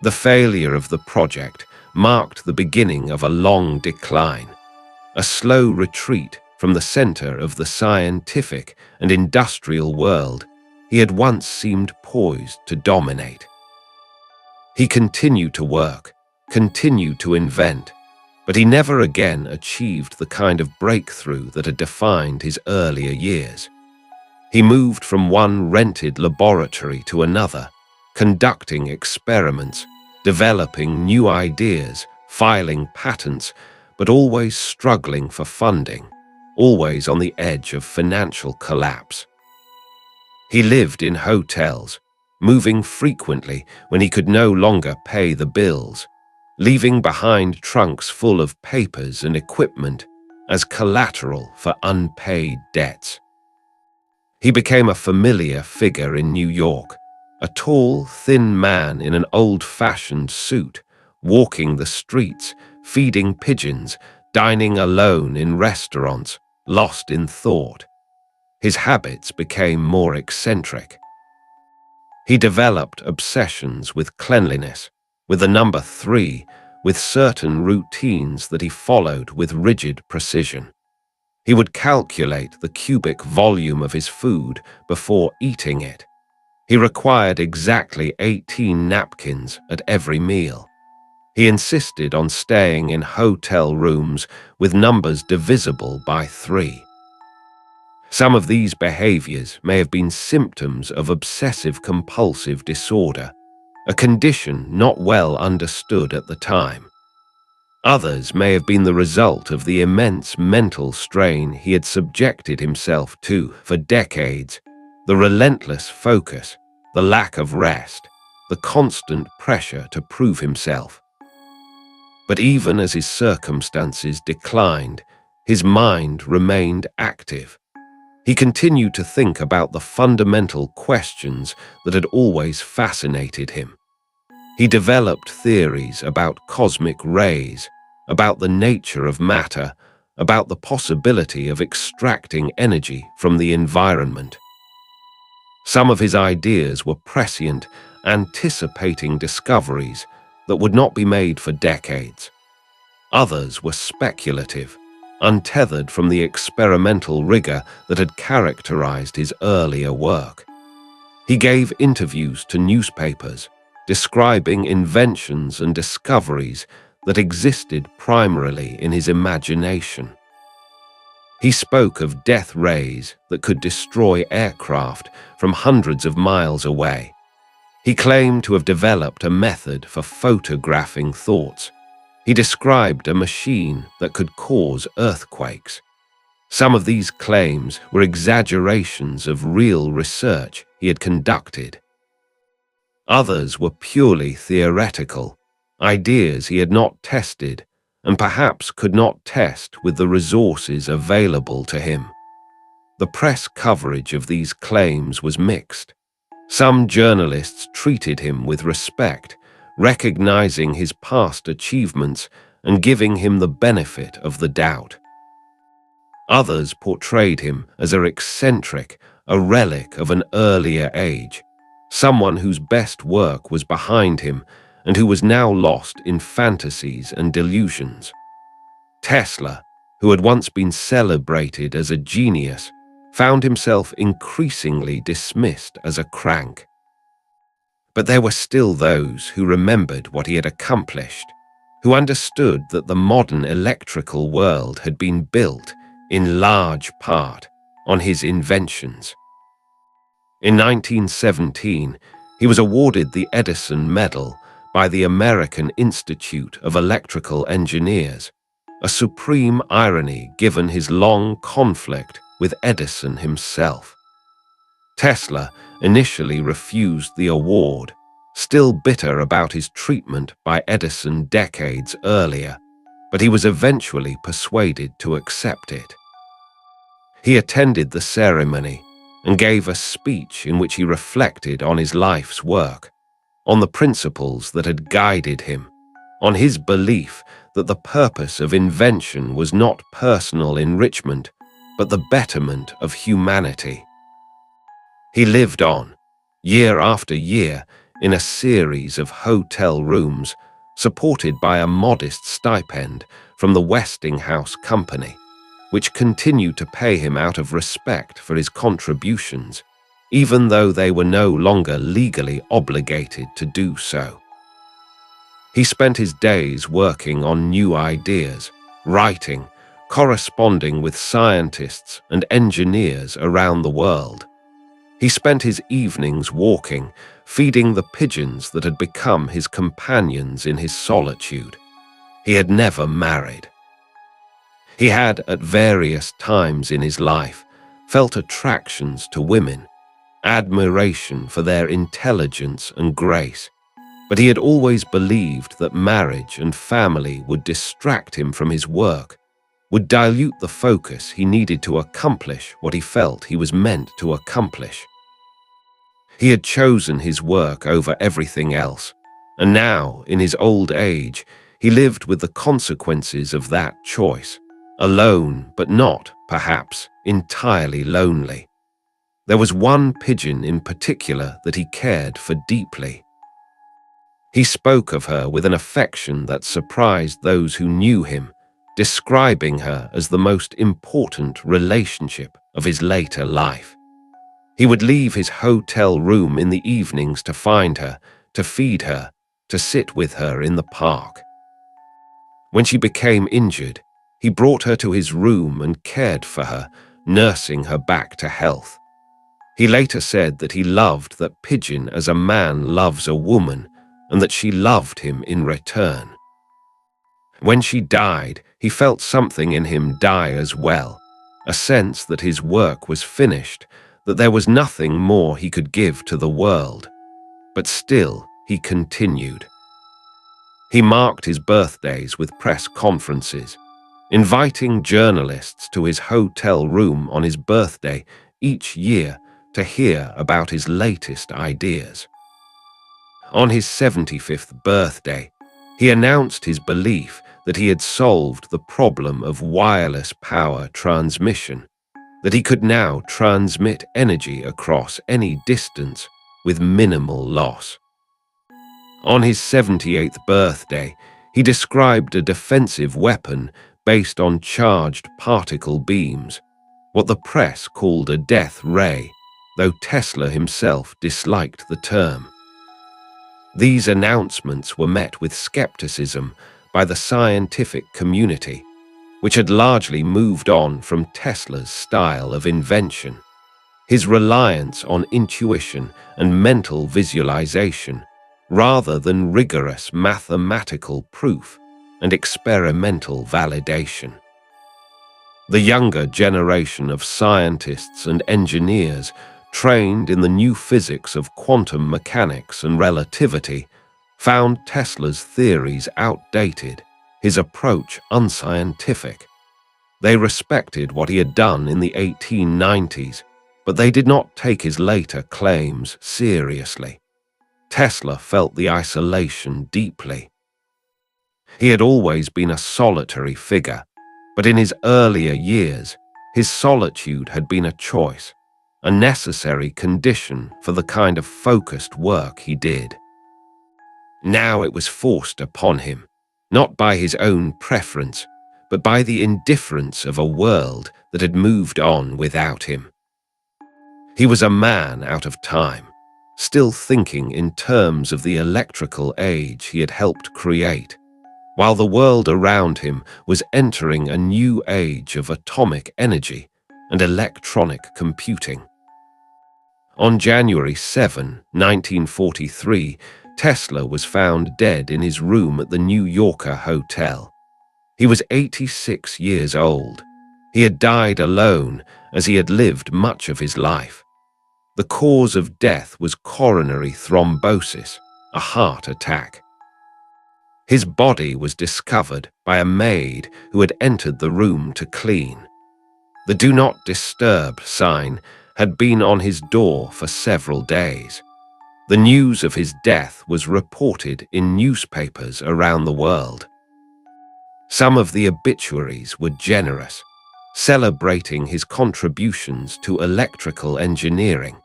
The failure of the project marked the beginning of a long decline, a slow retreat from the center of the scientific and industrial world he had once seemed poised to dominate. He continued to work, continued to invent, but he never again achieved the kind of breakthrough that had defined his earlier years. He moved from one rented laboratory to another, conducting experiments, developing new ideas, filing patents, but always struggling for funding, always on the edge of financial collapse. He lived in hotels, moving frequently when he could no longer pay the bills, leaving behind trunks full of papers and equipment as collateral for unpaid debts. He became a familiar figure in New York, a tall, thin man in an old-fashioned suit, walking the streets, feeding pigeons, dining alone in restaurants, lost in thought. His habits became more eccentric. He developed obsessions with cleanliness, with the number 3, with certain routines that he followed with rigid precision. He would calculate the cubic volume of his food before eating it. He required exactly 18 napkins at every meal. He insisted on staying in hotel rooms with numbers divisible by 3. Some of these behaviors may have been symptoms of obsessive-compulsive disorder, a condition not well understood at the time. Others may have been the result of the immense mental strain he had subjected himself to for decades, the relentless focus, the lack of rest, the constant pressure to prove himself. But even as his circumstances declined, his mind remained active. He continued to think about the fundamental questions that had always fascinated him. He developed theories about cosmic rays, about the nature of matter, about the possibility of extracting energy from the environment. Some of his ideas were prescient, anticipating discoveries that would not be made for decades. Others were speculative, untethered from the experimental rigor that had characterized his earlier work. He gave interviews to newspapers, describing inventions and discoveries that existed primarily in his imagination. He spoke of death rays that could destroy aircraft from hundreds of miles away. He claimed to have developed a method for photographing thoughts. He described a machine that could cause earthquakes. Some of these claims were exaggerations of real research he had conducted. Others were purely theoretical, ideas he had not tested and perhaps could not test with the resources available to him. The press coverage of these claims was mixed. Some journalists treated him with respect, recognizing his past achievements and giving him the benefit of the doubt. Others portrayed him as an eccentric, a relic of an earlier age, someone whose best work was behind him and who was now lost in fantasies and delusions. Tesla, who had once been celebrated as a genius, found himself increasingly dismissed as a crank. But there were still those who remembered what he had accomplished, who understood that the modern electrical world had been built, in large part, on his inventions. In 1917, he was awarded the Edison Medal by the American Institute of Electrical Engineers, a supreme irony given his long conflict with Edison himself. Tesla initially refused the award, still bitter about his treatment by Edison decades earlier, but he was eventually persuaded to accept it. He attended the ceremony and gave a speech in which he reflected on his life's work, on the principles that had guided him, on his belief that the purpose of invention was not personal enrichment, but the betterment of humanity. He lived on, year after year, in a series of hotel rooms, supported by a modest stipend from the Westinghouse Company, which continued to pay him out of respect for his contributions, even though they were no longer legally obligated to do so. He spent his days working on new ideas, writing, corresponding with scientists and engineers around the world. He spent his evenings walking, feeding the pigeons that had become his companions in his solitude. He had never married. He had, at various times in his life, felt attractions to women, admiration for their intelligence and grace. But he had always believed that marriage and family would distract him from his work, would dilute the focus he needed to accomplish what he felt he was meant to accomplish. He had chosen his work over everything else, and now, in his old age, he lived with the consequences of that choice, alone but not, perhaps, entirely lonely. There was one pigeon in particular that he cared for deeply. He spoke of her with an affection that surprised those who knew him, describing her as the most important relationship of his later life. He would leave his hotel room in the evenings to find her, to feed her, to sit with her in the park. When she became injured, he brought her to his room and cared for her, nursing her back to health. He later said that he loved that pigeon as a man loves a woman, and that she loved him in return. When she died, he felt something in him die as well, a sense that his work was finished, that there was nothing more he could give to the world. But still, he continued. He marked his birthdays with press conferences, inviting journalists to his hotel room on his birthday each year to hear about his latest ideas. On his 75th birthday, he announced his belief that he had solved the problem of wireless power transmission, that he could now transmit energy across any distance with minimal loss. On his 78th birthday, he described a defensive weapon based on charged particle beams, what the press called a death ray, though Tesla himself disliked the term. These announcements were met with skepticism by the scientific community, which had largely moved on from Tesla's style of invention. His reliance on intuition and mental visualization, rather than rigorous mathematical proof and experimental validation. The younger generation of scientists and engineers trained in the new physics of quantum mechanics and relativity found Tesla's theories outdated, his approach unscientific. They respected what he had done in the 1890s, but they did not take his later claims seriously. Tesla felt the isolation deeply. He had always been a solitary figure, but in his earlier years, his solitude had been a choice, a necessary condition for the kind of focused work he did. Now it was forced upon him, not by his own preference, but by the indifference of a world that had moved on without him. He was a man out of time, still thinking in terms of the electrical age he had helped create, while the world around him was entering a new age of atomic energy and electronic computing. On January 7, 1943, Tesla was found dead in his room at the New Yorker hotel. He was 86 years old. He had died alone, as he had lived much of his life. The cause of death was coronary thrombosis, a heart attack. His body was discovered by a maid who had entered the room to clean. The "Do Not Disturb" sign had been on his door for several days. The news of his death was reported in newspapers around the world. Some of the obituaries were generous, celebrating his contributions to electrical engineering,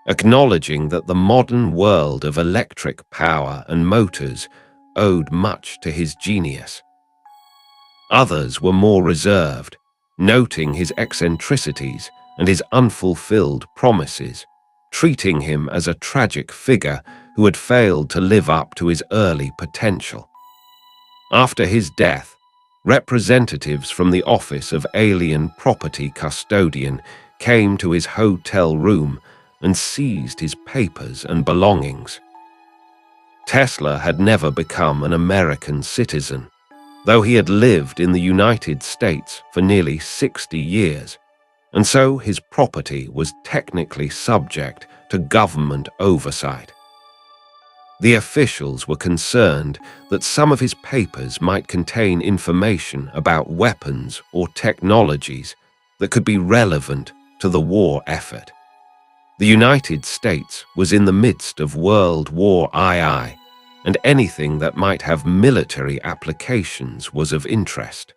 acknowledging that the modern world of electric power and motors owed much to his genius. Others were more reserved, noting his eccentricities and his unfulfilled promises, treating him as a tragic figure who had failed to live up to his early potential. After his death, representatives from the Office of Alien Property Custodian came to his hotel room and seized his papers and belongings. Tesla had never become an American citizen, though he had lived in the United States for nearly 60 years, and so his property was technically subject to government oversight. The officials were concerned that some of his papers might contain information about weapons or technologies that could be relevant to the war effort. The United States was in the midst of World War II, and anything that might have military applications was of interest.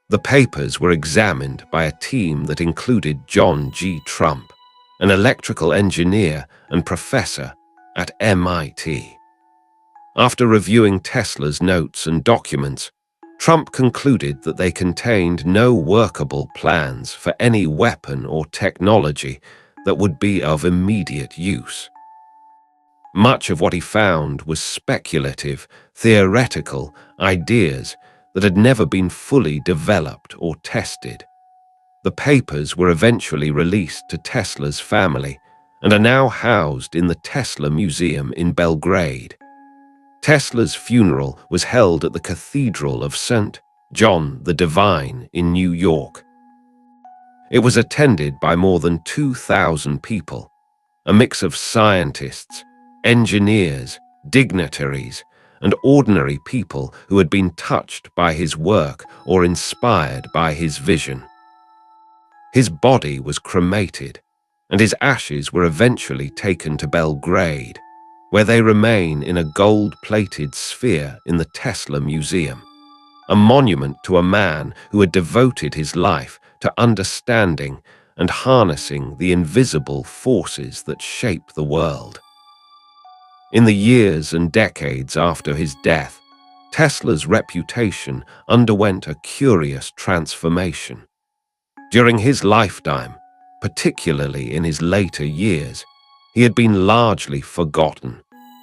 The papers were examined by a team that included John G. Trump, an electrical engineer and professor at MIT. After reviewing Tesla's notes and documents, Trump concluded that they contained no workable plans for any weapon or technology that would be of immediate use. Much of what he found was speculative, theoretical ideas that had never been fully developed or tested. The papers were eventually released to Tesla's family and are now housed in the Tesla Museum in Belgrade. Tesla's funeral was held at the Cathedral of St. John the Divine in New York. It was attended by more than 2,000 people, a mix of scientists, engineers, dignitaries, and ordinary people who had been touched by his work or inspired by his vision. His body was cremated, and his ashes were eventually taken to Belgrade, where they remain in a gold-plated sphere in the Tesla Museum, a monument to a man who had devoted his life to understanding and harnessing the invisible forces that shape the world. In the years and decades after his death, Tesla's reputation underwent a curious transformation. During his lifetime, particularly in his later years, he had been largely forgotten,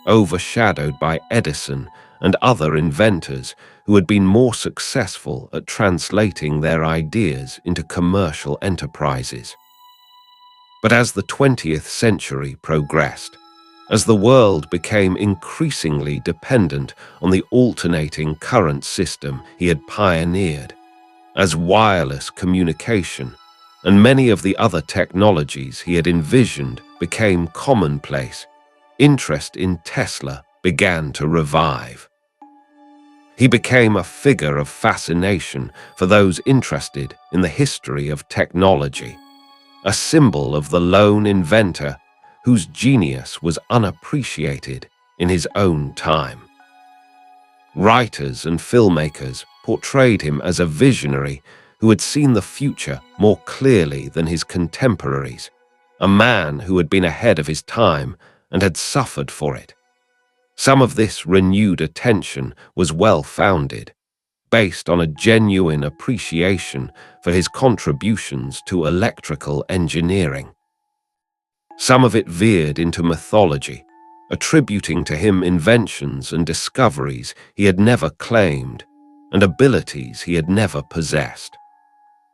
overshadowed by Edison and other inventors who had been more successful at translating their ideas into commercial enterprises. But as the 20th century progressed, as the world became increasingly dependent on the alternating current system he had pioneered, as wireless communication and many of the other technologies he had envisioned became commonplace, interest in Tesla began to revive. He became a figure of fascination for those interested in the history of technology, a symbol of the lone inventor whose genius was unappreciated in his own time. Writers and filmmakers portrayed him as a visionary who had seen the future more clearly than his contemporaries, a man who had been ahead of his time and had suffered for it. Some of this renewed attention was well-founded, based on a genuine appreciation for his contributions to electrical engineering. Some of it veered into mythology, attributing to him inventions and discoveries he had never claimed, and abilities he had never possessed.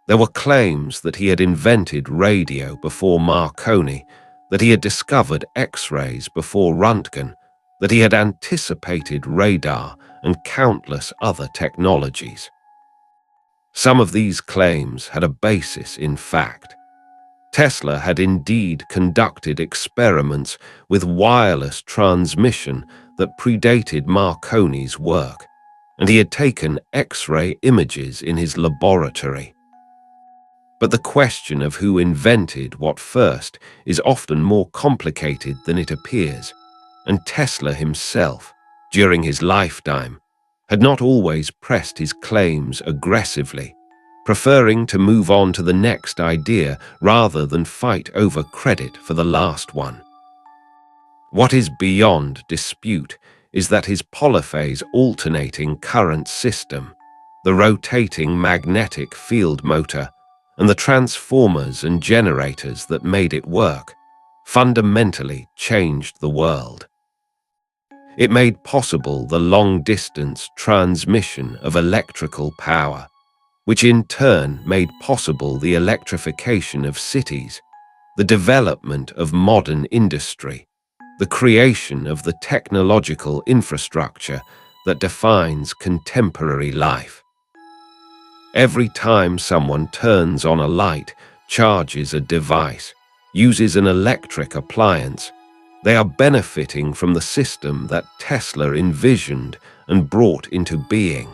There were claims that he had invented radio before Marconi, that he had discovered X-rays before Röntgen, that he had anticipated radar and countless other technologies. Some of these claims had a basis in fact. Tesla had indeed conducted experiments with wireless transmission that predated Marconi's work, and he had taken X-ray images in his laboratory. But the question of who invented what first is often more complicated than it appears, and Tesla himself, during his lifetime, had not always pressed his claims aggressively, preferring to move on to the next idea rather than fight over credit for the last one. What is beyond dispute is that his polyphase alternating current system, the rotating magnetic field motor, and the transformers and generators that made it work, fundamentally changed the world. It made possible the long-distance transmission of electrical power, which in turn made possible the electrification of cities, the development of modern industry, the creation of the technological infrastructure that defines contemporary life. Every time someone turns on a light, charges a device, uses an electric appliance, they are benefiting from the system that Tesla envisioned and brought into being.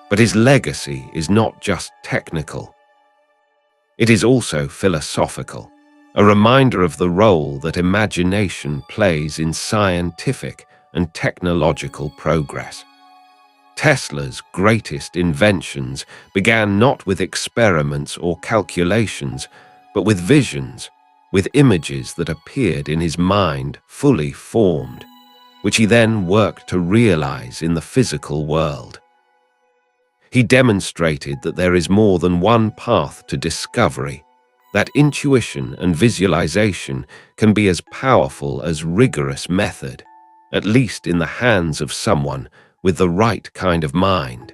But his legacy is not just technical. It is also philosophical, a reminder of the role that imagination plays in scientific and technological progress. Tesla's greatest inventions began not with experiments or calculations, but with visions, with images that appeared in his mind fully formed, which he then worked to realize in the physical world. He demonstrated that there is more than one path to discovery, that intuition and visualization can be as powerful as rigorous method, at least in the hands of someone with the right kind of mind.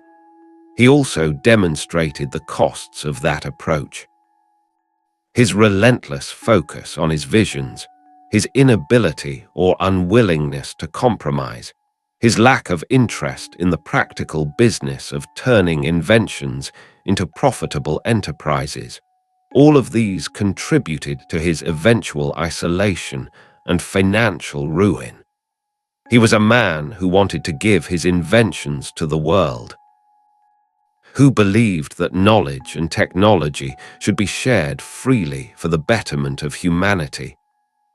He also demonstrated the costs of that approach. His relentless focus on his visions, his inability or unwillingness to compromise, his lack of interest in the practical business of turning inventions into profitable enterprises, all of these contributed to his eventual isolation and financial ruin. He was a man who wanted to give his inventions to the world, who believed that knowledge and technology should be shared freely for the betterment of humanity.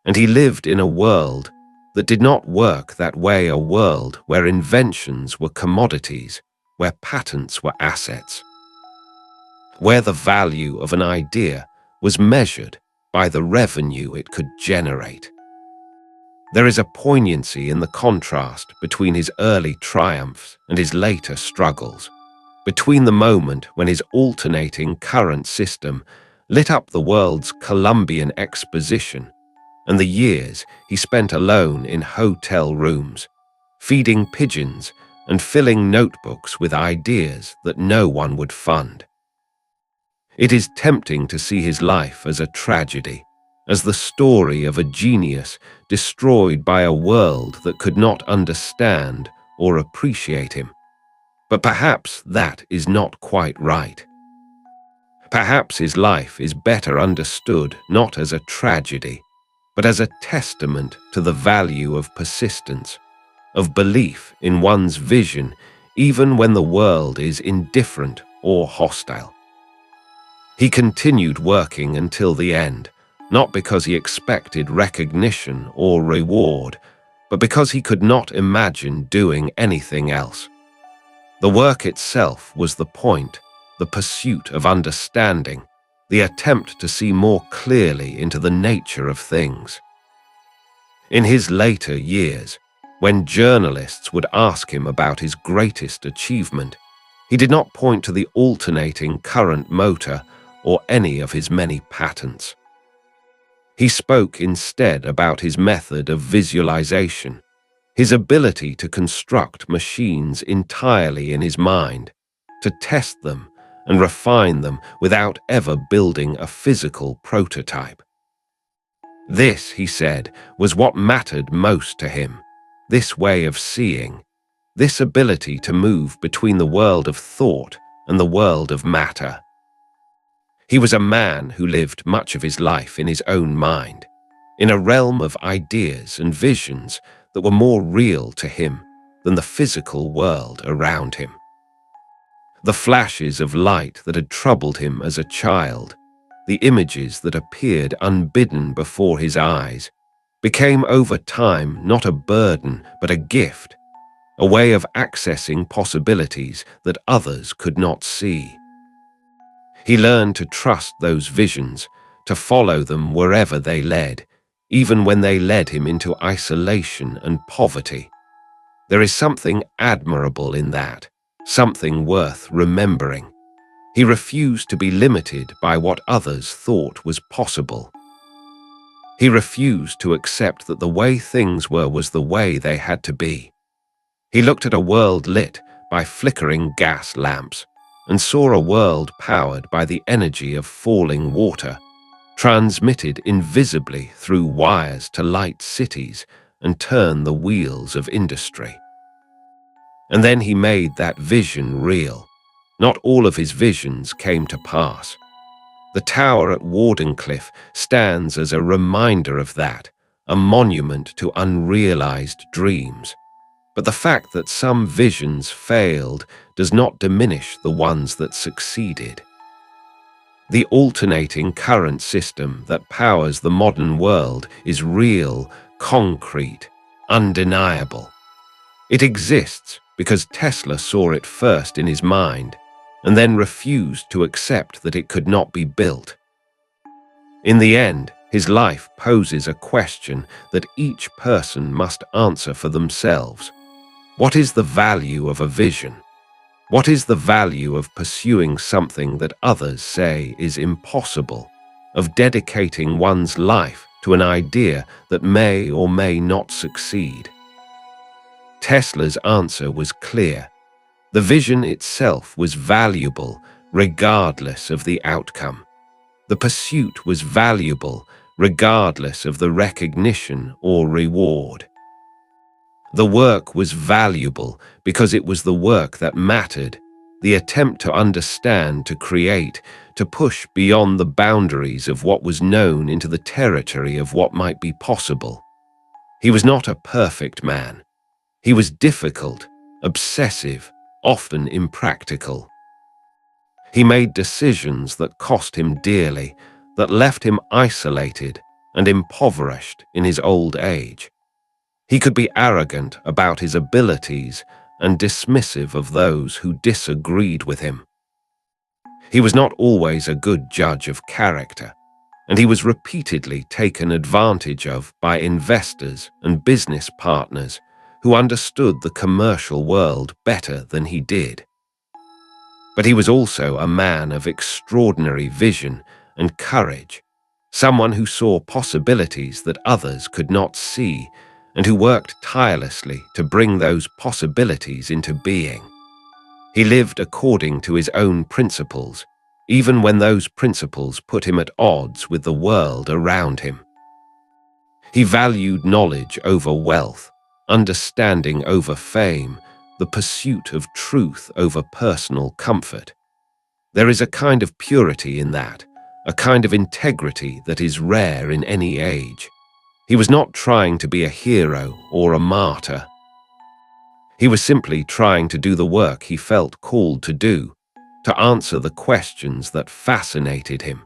And he lived in a world that did not work that way, a world where inventions were commodities, where patents were assets, where the value of an idea was measured by the revenue it could generate. There is a poignancy in the contrast between his early triumphs and his later struggles, between the moment when his alternating current system lit up the world's Columbian Exposition and the years he spent alone in hotel rooms, feeding pigeons and filling notebooks with ideas that no one would fund. It is tempting to see his life as a tragedy, as the story of a genius destroyed by a world that could not understand or appreciate him. But perhaps that is not quite right. Perhaps his life is better understood not as a tragedy, but as a testament to the value of persistence, of belief in one's vision, even when the world is indifferent or hostile. He continued working until the end, not because he expected recognition or reward, but because he could not imagine doing anything else. The work itself was the point, the pursuit of understanding, the attempt to see more clearly into the nature of things. In his later years, when journalists would ask him about his greatest achievement, he did not point to the alternating current motor or any of his many patents. He spoke instead about his method of visualization, his ability to construct machines entirely in his mind, to test them and refine them without ever building a physical prototype. This, he said, was what mattered most to him, this way of seeing, this ability to move between the world of thought and the world of matter. He was a man who lived much of his life in his own mind, in a realm of ideas and visions that were more real to him than the physical world around him. The flashes of light that had troubled him as a child, the images that appeared unbidden before his eyes, became over time not a burden but a gift, a way of accessing possibilities that others could not see. He learned to trust those visions, to follow them wherever they led, even when they led him into isolation and poverty. There is something admirable in that, something worth remembering. He refused to be limited by what others thought was possible. He refused to accept that the way things were was the way they had to be. He looked at a world lit by flickering gas lamps and saw a world powered by the energy of falling water, transmitted invisibly through wires to light cities and turn the wheels of industry. And then he made that vision real. Not all of his visions came to pass. The tower at Wardenclyffe stands as a reminder of that, a monument to unrealized dreams. But the fact that some visions failed does not diminish the ones that succeeded. The alternating current system that powers the modern world is real, concrete, undeniable. It exists because Tesla saw it first in his mind and then refused to accept that it could not be built. In the end, his life poses a question that each person must answer for themselves. What is the value of a vision? What is the value of pursuing something that others say is impossible, of dedicating one's life to an idea that may or may not succeed? Tesla's answer was clear. The vision itself was valuable regardless of the outcome. The pursuit was valuable regardless of the recognition or reward. The work was valuable because it was the work that mattered, the attempt to understand, to create, to push beyond the boundaries of what was known into the territory of what might be possible. He was not a perfect man. He was difficult, obsessive, often impractical. He made decisions that cost him dearly, that left him isolated and impoverished in his old age. He could be arrogant about his abilities and dismissive of those who disagreed with him. He was not always a good judge of character, and he was repeatedly taken advantage of by investors and business partners who understood the commercial world better than he did. But he was also a man of extraordinary vision and courage, someone who saw possibilities that others could not see and who worked tirelessly to bring those possibilities into being. He lived according to his own principles, even when those principles put him at odds with the world around him. He valued knowledge over wealth, understanding over fame, the pursuit of truth over personal comfort. There is a kind of purity in that, a kind of integrity that is rare in any age. He was not trying to be a hero or a martyr. He was simply trying to do the work he felt called to do, to answer the questions that fascinated him,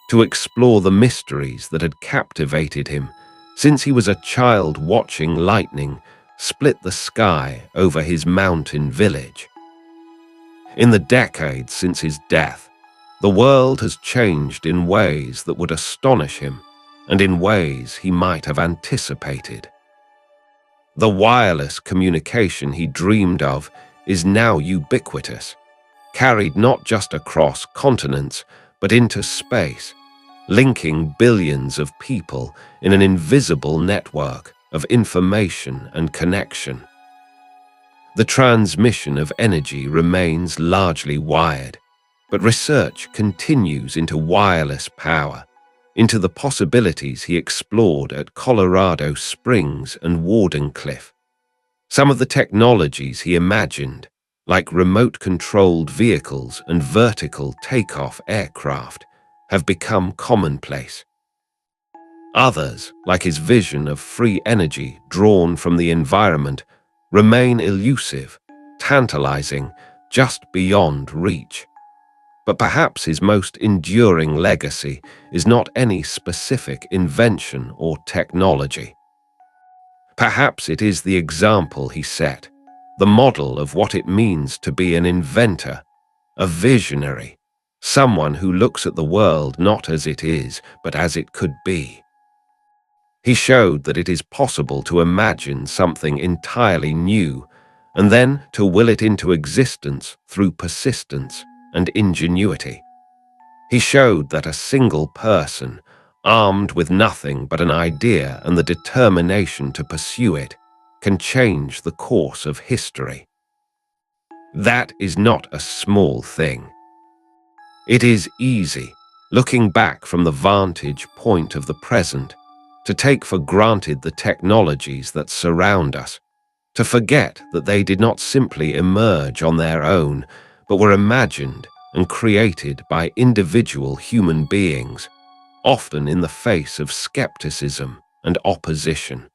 to explore the mysteries that had captivated him since he was a child watching lightning split the sky over his mountain village. In the decades since his death, the world has changed in ways that would astonish him and in ways he might have anticipated. The wireless communication he dreamed of is now ubiquitous, carried not just across continents, but into space, linking billions of people in an invisible network of information and connection. The transmission of energy remains largely wired, but research continues into wireless power, into the possibilities he explored at Colorado Springs and Wardenclyffe. Some of the technologies he imagined, like remote-controlled vehicles and vertical takeoff aircraft, have become commonplace. Others, like his vision of free energy drawn from the environment, remain elusive, tantalizing, just beyond reach. But perhaps his most enduring legacy is not any specific invention or technology. Perhaps it is the example he set, the model of what it means to be an inventor, a visionary, someone who looks at the world not as it is, but as it could be. He showed that it is possible to imagine something entirely new and then to will it into existence through persistence and ingenuity. He showed that a single person, armed with nothing but an idea and the determination to pursue it, can change the course of history. That is not a small thing. It is easy, looking back from the vantage point of the present, to take for granted the technologies that surround us, to forget that they did not simply emerge on their own, but were imagined and created by individual human beings, often in the face of skepticism and opposition.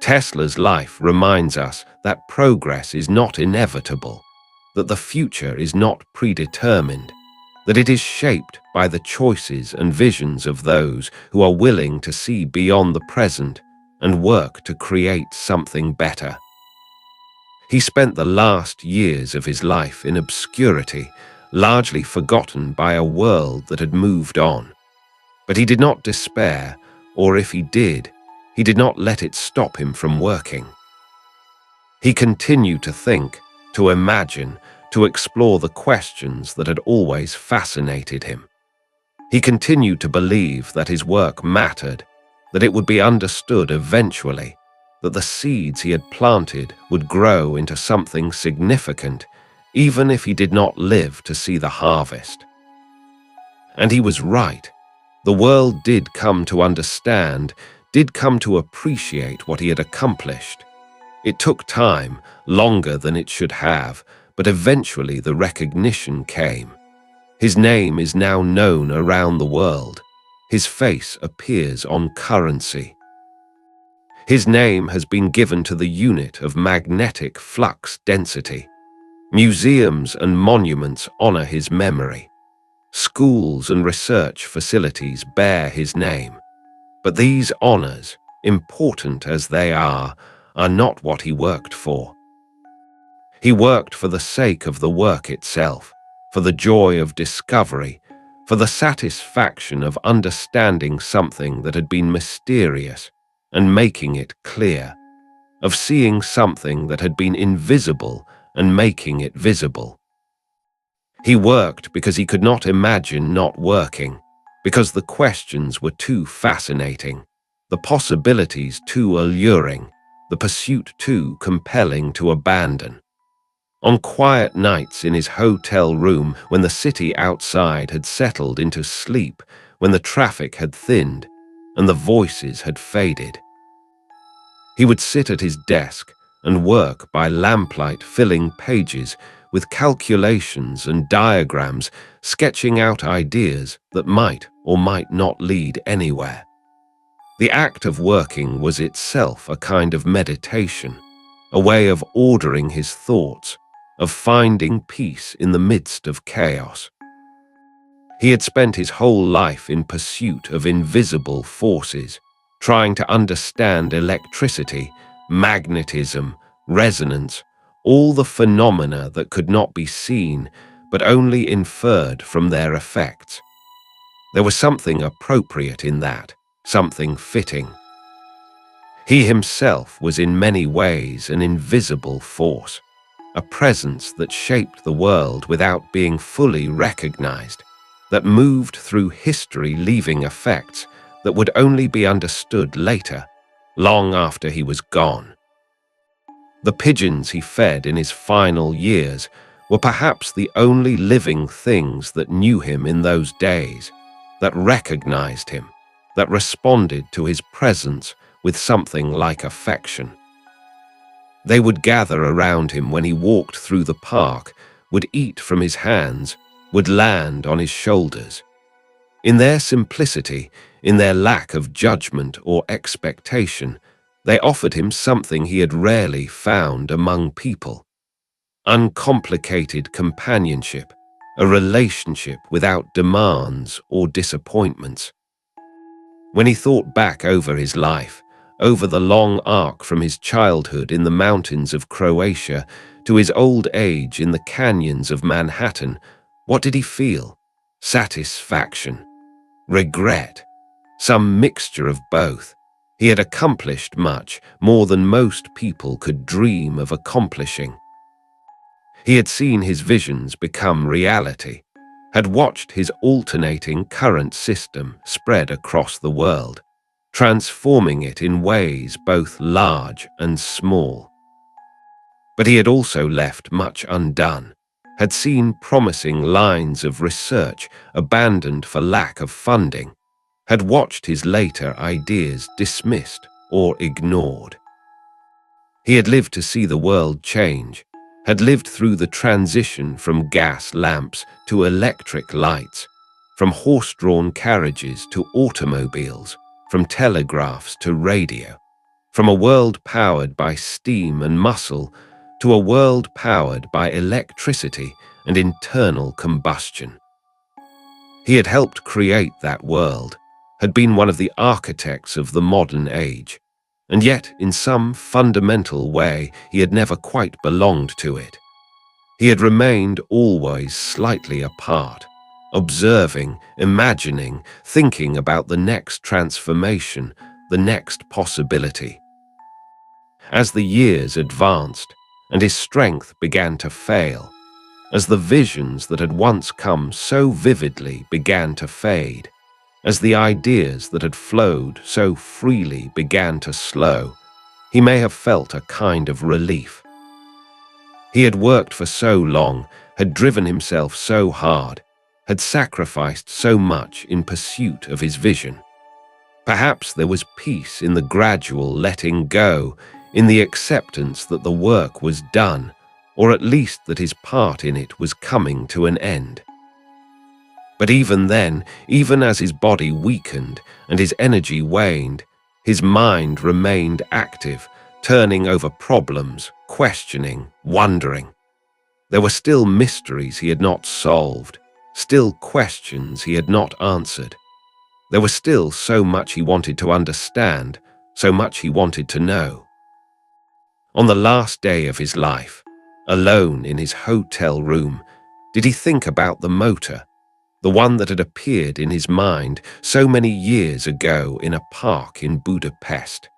Tesla's life reminds us that progress is not inevitable, that the future is not predetermined, that it is shaped by the choices and visions of those who are willing to see beyond the present and work to create something better. He spent the last years of his life in obscurity, largely forgotten by a world that had moved on. But he did not despair, or if he did not let it stop him from working. He continued to think, to imagine, to explore the questions that had always fascinated him. He continued to believe that his work mattered, that it would be understood eventually, that the seeds he had planted would grow into something significant, even if he did not live to see the harvest. And he was right. The world did come to understand, did come to appreciate what he had accomplished. It took time, longer than it should have, but eventually the recognition came. His name is now known around the world. His face appears on currency. His name has been given to the unit of magnetic flux density. Museums and monuments honor his memory. Schools and research facilities bear his name. But these honors, important as they are not what he worked for. He worked for the sake of the work itself, for the joy of discovery, for the satisfaction of understanding something that had been mysterious and making it clear, of seeing something that had been invisible and making it visible. He worked because he could not imagine not working, because the questions were too fascinating, the possibilities too alluring, the pursuit too compelling to abandon. On quiet nights in his hotel room, when the city outside had settled into sleep, when the traffic had thinned and the voices had faded, he would sit at his desk and work by lamplight, filling pages with calculations and diagrams, sketching out ideas that might or might not lead anywhere. The act of working was itself a kind of meditation, a way of ordering his thoughts, of finding peace in the midst of chaos. He had spent his whole life in pursuit of invisible forces, trying to understand electricity, magnetism, resonance, all the phenomena that could not be seen but only inferred from their effects. There was something appropriate in that, something fitting. He himself was in many ways an invisible force, a presence that shaped the world without being fully recognized, that moved through history leaving effects that would only be understood later, long after he was gone. The pigeons he fed in his final years were perhaps the only living things that knew him in those days, that recognized him, that responded to his presence with something like affection. They would gather around him when he walked through the park, would eat from his hands, would land on his shoulders. In their simplicity, in their lack of judgment or expectation, they offered him something he had rarely found among people: uncomplicated companionship, a relationship without demands or disappointments. When he thought back over his life, over the long arc from his childhood in the mountains of Croatia to his old age in the canyons of Manhattan, what did he feel? Satisfaction? Regret? Some mixture of both. He had accomplished much, more than most people could dream of accomplishing. He had seen his visions become reality, had watched his alternating current system spread across the world, transforming it in ways both large and small. But he had also left much undone, had seen promising lines of research abandoned for lack of funding, had watched his later ideas dismissed or ignored. He had lived to see the world change, had lived through the transition from gas lamps to electric lights, from horse-drawn carriages to automobiles, from telegraphs to radio, from a world powered by steam and muscle to a world powered by electricity and internal combustion. He had helped create that world, had been one of the architects of the modern age, and yet in some fundamental way he had never quite belonged to it. He had remained always slightly apart, observing, imagining, thinking about the next transformation, the next possibility. As the years advanced and his strength began to fail, as the visions that had once come so vividly began to fade, as the ideas that had flowed so freely began to slow, he may have felt a kind of relief. He had worked for so long, had driven himself so hard, had sacrificed so much in pursuit of his vision. Perhaps there was peace in the gradual letting go, in the acceptance that the work was done, or at least that his part in it was coming to an end. But even then, even as his body weakened and his energy waned, his mind remained active, turning over problems, questioning, wondering. There were still mysteries he had not solved, still questions he had not answered. There was still so much he wanted to understand, so much he wanted to know. On the last day of his life, alone in his hotel room, did he think about the motor, the one that had appeared in his mind so many years ago in a park in Budapest?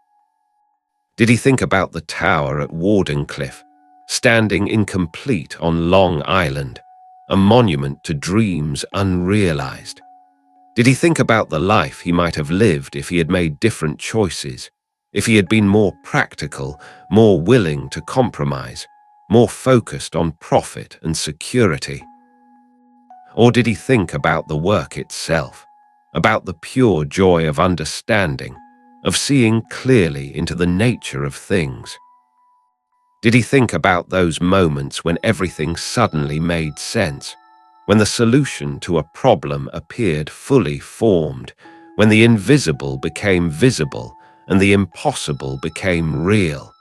Did he think about the tower at Wardenclyffe, standing incomplete on Long Island, a monument to dreams unrealized? Did he think about the life he might have lived if he had made different choices, if he had been more practical, more willing to compromise, more focused on profit and security? Or did he think about the work itself, about the pure joy of understanding, of seeing clearly into the nature of things? Did he think about those moments when everything suddenly made sense, when the solution to a problem appeared fully formed, when the invisible became visible and the impossible became real?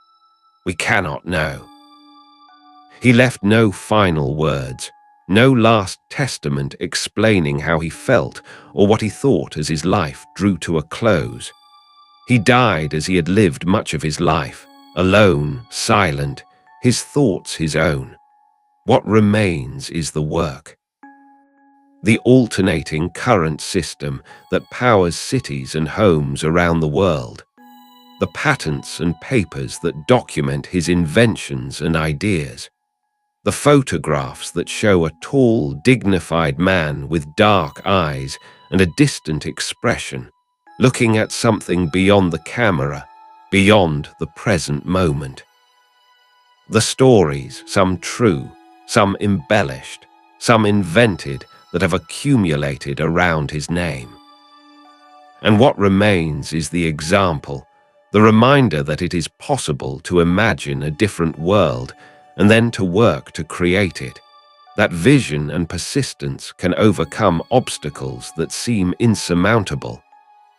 We cannot know. He left no final words, no last testament explaining how he felt or what he thought as his life drew to a close. He died as he had lived much of his life, alone, silent, his thoughts his own. What remains is the work. The alternating current system that powers cities and homes around the world. The patents and papers that document his inventions and ideas. The photographs that show a tall, dignified man with dark eyes and a distant expression, looking at something beyond the camera, beyond the present moment. The stories, some true, some embellished, some invented, that have accumulated around his name. And what remains is the example, the reminder that it is possible to imagine a different world and then to work to create it, that vision and persistence can overcome obstacles that seem insurmountable,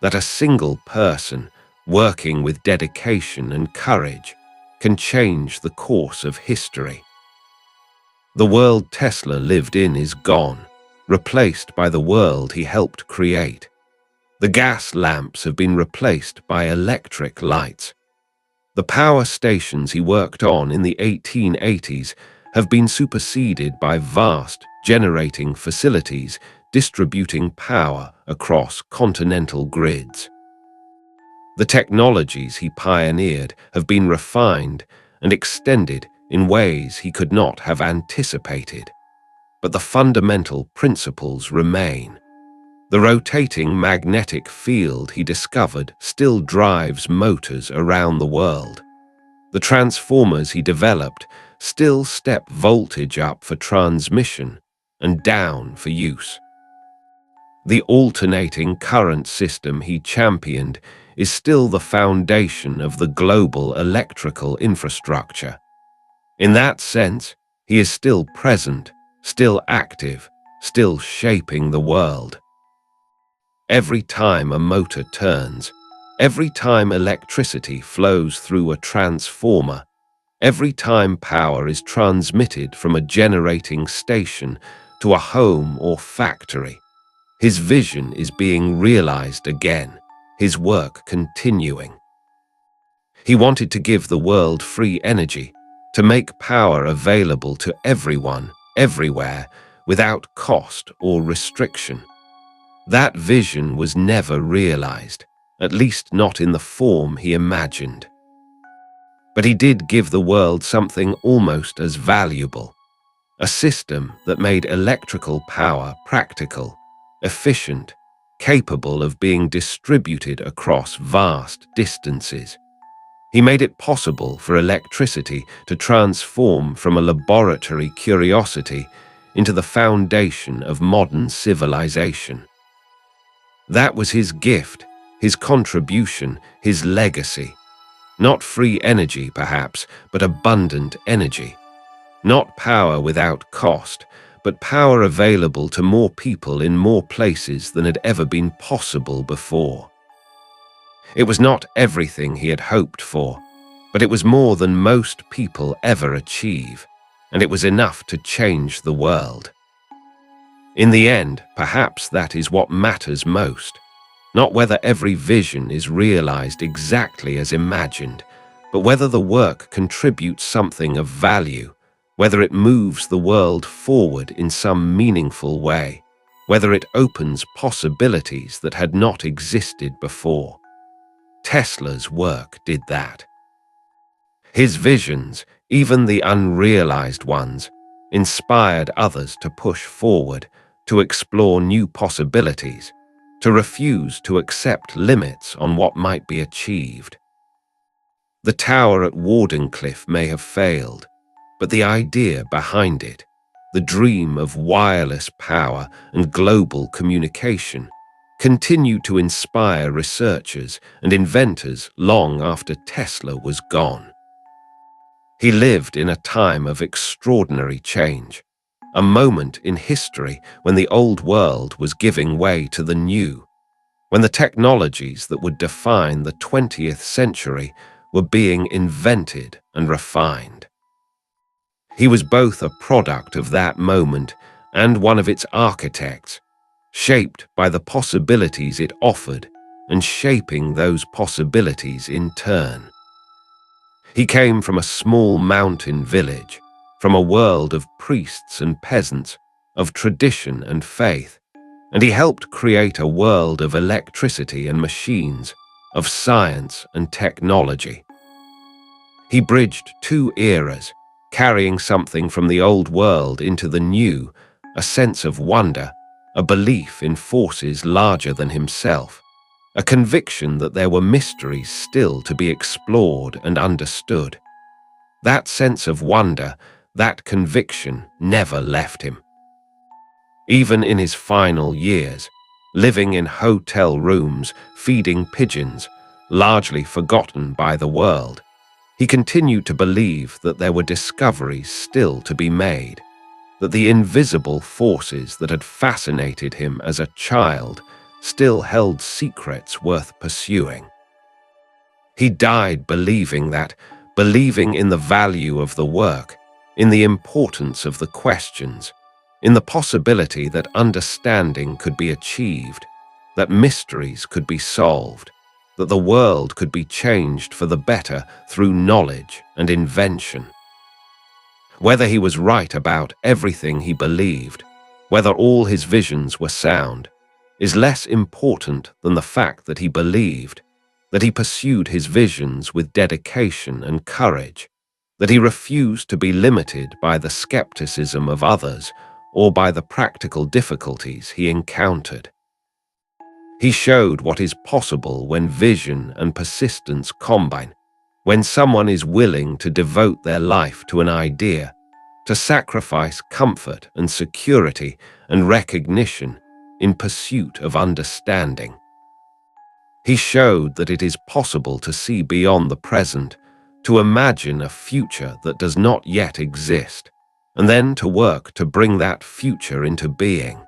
that a single person, working with dedication and courage, can change the course of history. The world Tesla lived in is gone, replaced by the world he helped create. The gas lamps have been replaced by electric lights. The power stations he worked on in the 1880s have been superseded by vast generating facilities distributing power across continental grids. The technologies he pioneered have been refined and extended in ways he could not have anticipated. But the fundamental principles remain. The rotating magnetic field he discovered still drives motors around the world. The transformers he developed still step voltage up for transmission and down for use. The alternating current system he championed is still the foundation of the global electrical infrastructure. In that sense, He is still present, still active, still shaping the world. Every time a motor turns, every time electricity flows through a transformer, every time power is transmitted from a generating station to a home or factory, his vision is being realized again, his work continuing. He wanted to give the world free energy, to make power available to everyone, everywhere, without cost or restriction. That vision was never realized, at least not in the form he imagined. But he did give the world something almost as valuable, a system that made electrical power practical, efficient, capable of being distributed across vast distances. He made it possible for electricity to transform from a laboratory curiosity into the foundation of modern civilization. That was his gift, his contribution, his legacy. Not free energy, perhaps, but abundant energy. Not power without cost, but power available to more people in more places than had ever been possible before. It was not everything he had hoped for, but it was more than most people ever achieve, and it was enough to change the world. In the end, perhaps that is what matters most. Not whether every vision is realized exactly as imagined, but whether the work contributes something of value, whether it moves the world forward in some meaningful way, whether it opens possibilities that had not existed before. Tesla's work did that. His visions, even the unrealized ones, inspired others to push forward, to explore new possibilities, to refuse to accept limits on what might be achieved. The tower at Wardenclyffe may have failed, but the idea behind it, the dream of wireless power and global communication, continued to inspire researchers and inventors long after Tesla was gone. He lived in a time of extraordinary change, a moment in history when the old world was giving way to the new, when the technologies that would define the 20th century were being invented and refined. He was both a product of that moment and one of its architects, shaped by the possibilities it offered and shaping those possibilities in turn. He came from a small mountain village, from a world of priests and peasants, of tradition and faith, and he helped create a world of electricity and machines, of science and technology. He bridged two eras, carrying something from the old world into the new, a sense of wonder, a belief in forces larger than himself, a conviction that there were mysteries still to be explored and understood. That sense of wonder, that conviction never left him. Even in his final years, living in hotel rooms, feeding pigeons, largely forgotten by the world, he continued to believe that there were discoveries still to be made, that the invisible forces that had fascinated him as a child still held secrets worth pursuing. He died believing that, believing in the value of the work, in the importance of the questions, in the possibility that understanding could be achieved, that mysteries could be solved, that the world could be changed for the better through knowledge and invention. Whether he was right about everything he believed, whether all his visions were sound, is less important than the fact that he believed, that he pursued his visions with dedication and courage, that he refused to be limited by the skepticism of others or by the practical difficulties he encountered. He showed what is possible when vision and persistence combine, when someone is willing to devote their life to an idea, to sacrifice comfort and security and recognition in pursuit of understanding. He showed that it is possible to see beyond the present, to imagine a future that does not yet exist, and then to work to bring that future into being.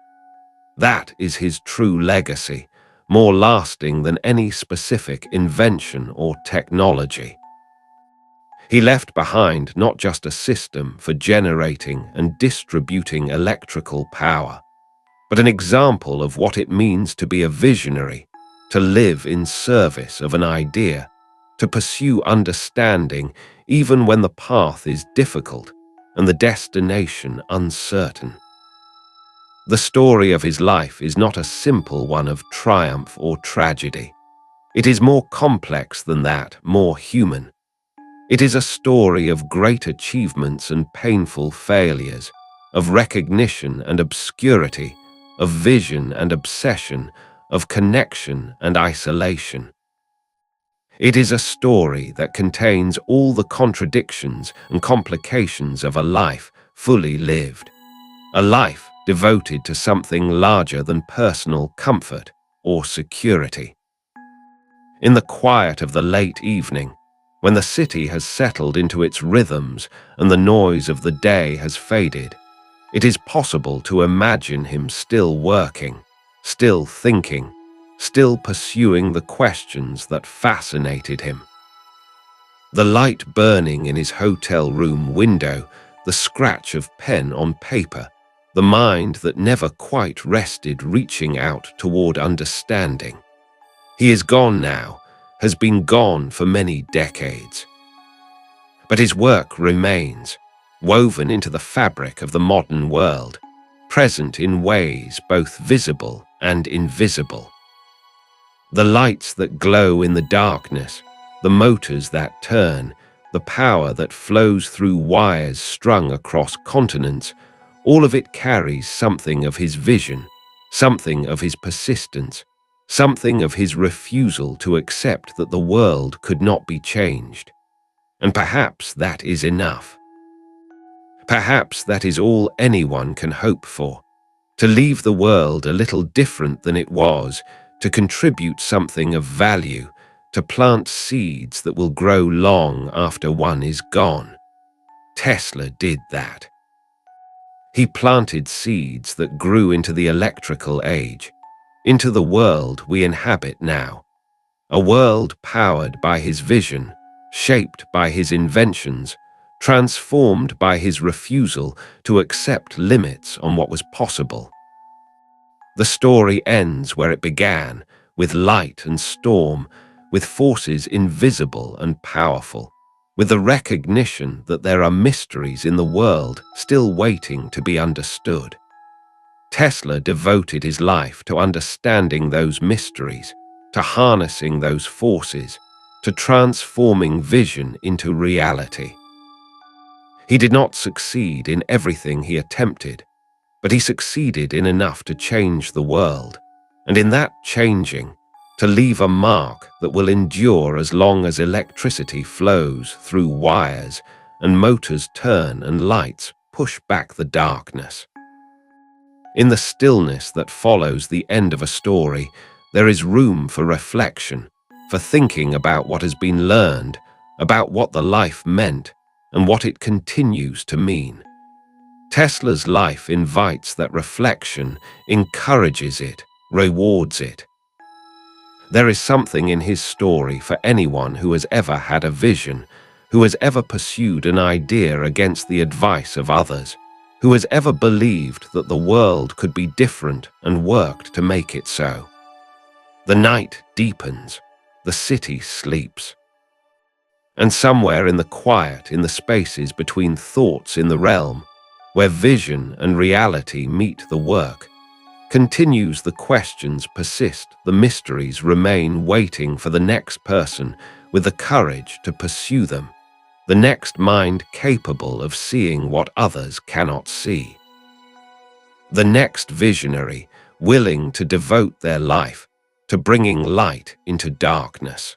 That is his true legacy, more lasting than any specific invention or technology. He left behind not just a system for generating and distributing electrical power, but an example of what it means to be a visionary, to live in service of an idea, to pursue understanding even when the path is difficult and the destination uncertain. The story of his life is not a simple one of triumph or tragedy. It is more complex than that, more human. It is a story of great achievements and painful failures, of recognition and obscurity, of vision and obsession, of connection and isolation. It is a story that contains all the contradictions and complications of a life fully lived, a life devoted to something larger than personal comfort or security. In the quiet of the late evening, when the city has settled into its rhythms and the noise of the day has faded, it is possible to imagine him still working, still thinking, still pursuing the questions that fascinated him. The light burning in his hotel room window, the scratch of pen on paper, the mind that never quite rested reaching out toward understanding. He is gone now, has been gone for many decades. But his work remains, woven into the fabric of the modern world, present in ways both visible and invisible. The lights that glow in the darkness, the motors that turn, the power that flows through wires strung across continents, all of it carries something of his vision, something of his persistence, something of his refusal to accept that the world could not be changed. And perhaps that is enough. Perhaps that is all anyone can hope for, to leave the world a little different than it was, to contribute something of value, to plant seeds that will grow long after one is gone. Tesla did that. He planted seeds that grew into the electrical age, into the world we inhabit now, a world powered by his vision, shaped by his inventions, transformed by his refusal to accept limits on what was possible. The story ends where it began, with light and storm, with forces invisible and powerful, with the recognition that there are mysteries in the world still waiting to be understood. Tesla devoted his life to understanding those mysteries, to harnessing those forces, to transforming vision into reality. He did not succeed in everything he attempted, but he succeeded in enough to change the world, and in that changing, to leave a mark that will endure as long as electricity flows through wires and motors turn and lights push back the darkness. In the stillness that follows the end of a story, there is room for reflection, for thinking about what has been learned, about what the life meant, and what it continues to mean. Tesla's life invites that reflection, encourages it, rewards it. There is something in his story for anyone who has ever had a vision, who has ever pursued an idea against the advice of others, who has ever believed that the world could be different and worked to make it so. The night deepens, the city sleeps. And somewhere in the quiet, in the spaces between thoughts in the realm, where vision and reality meet the work, continues the questions persist, the mysteries remain waiting for the next person with the courage to pursue them, the next mind capable of seeing what others cannot see. The next visionary willing to devote their life to bringing light into darkness.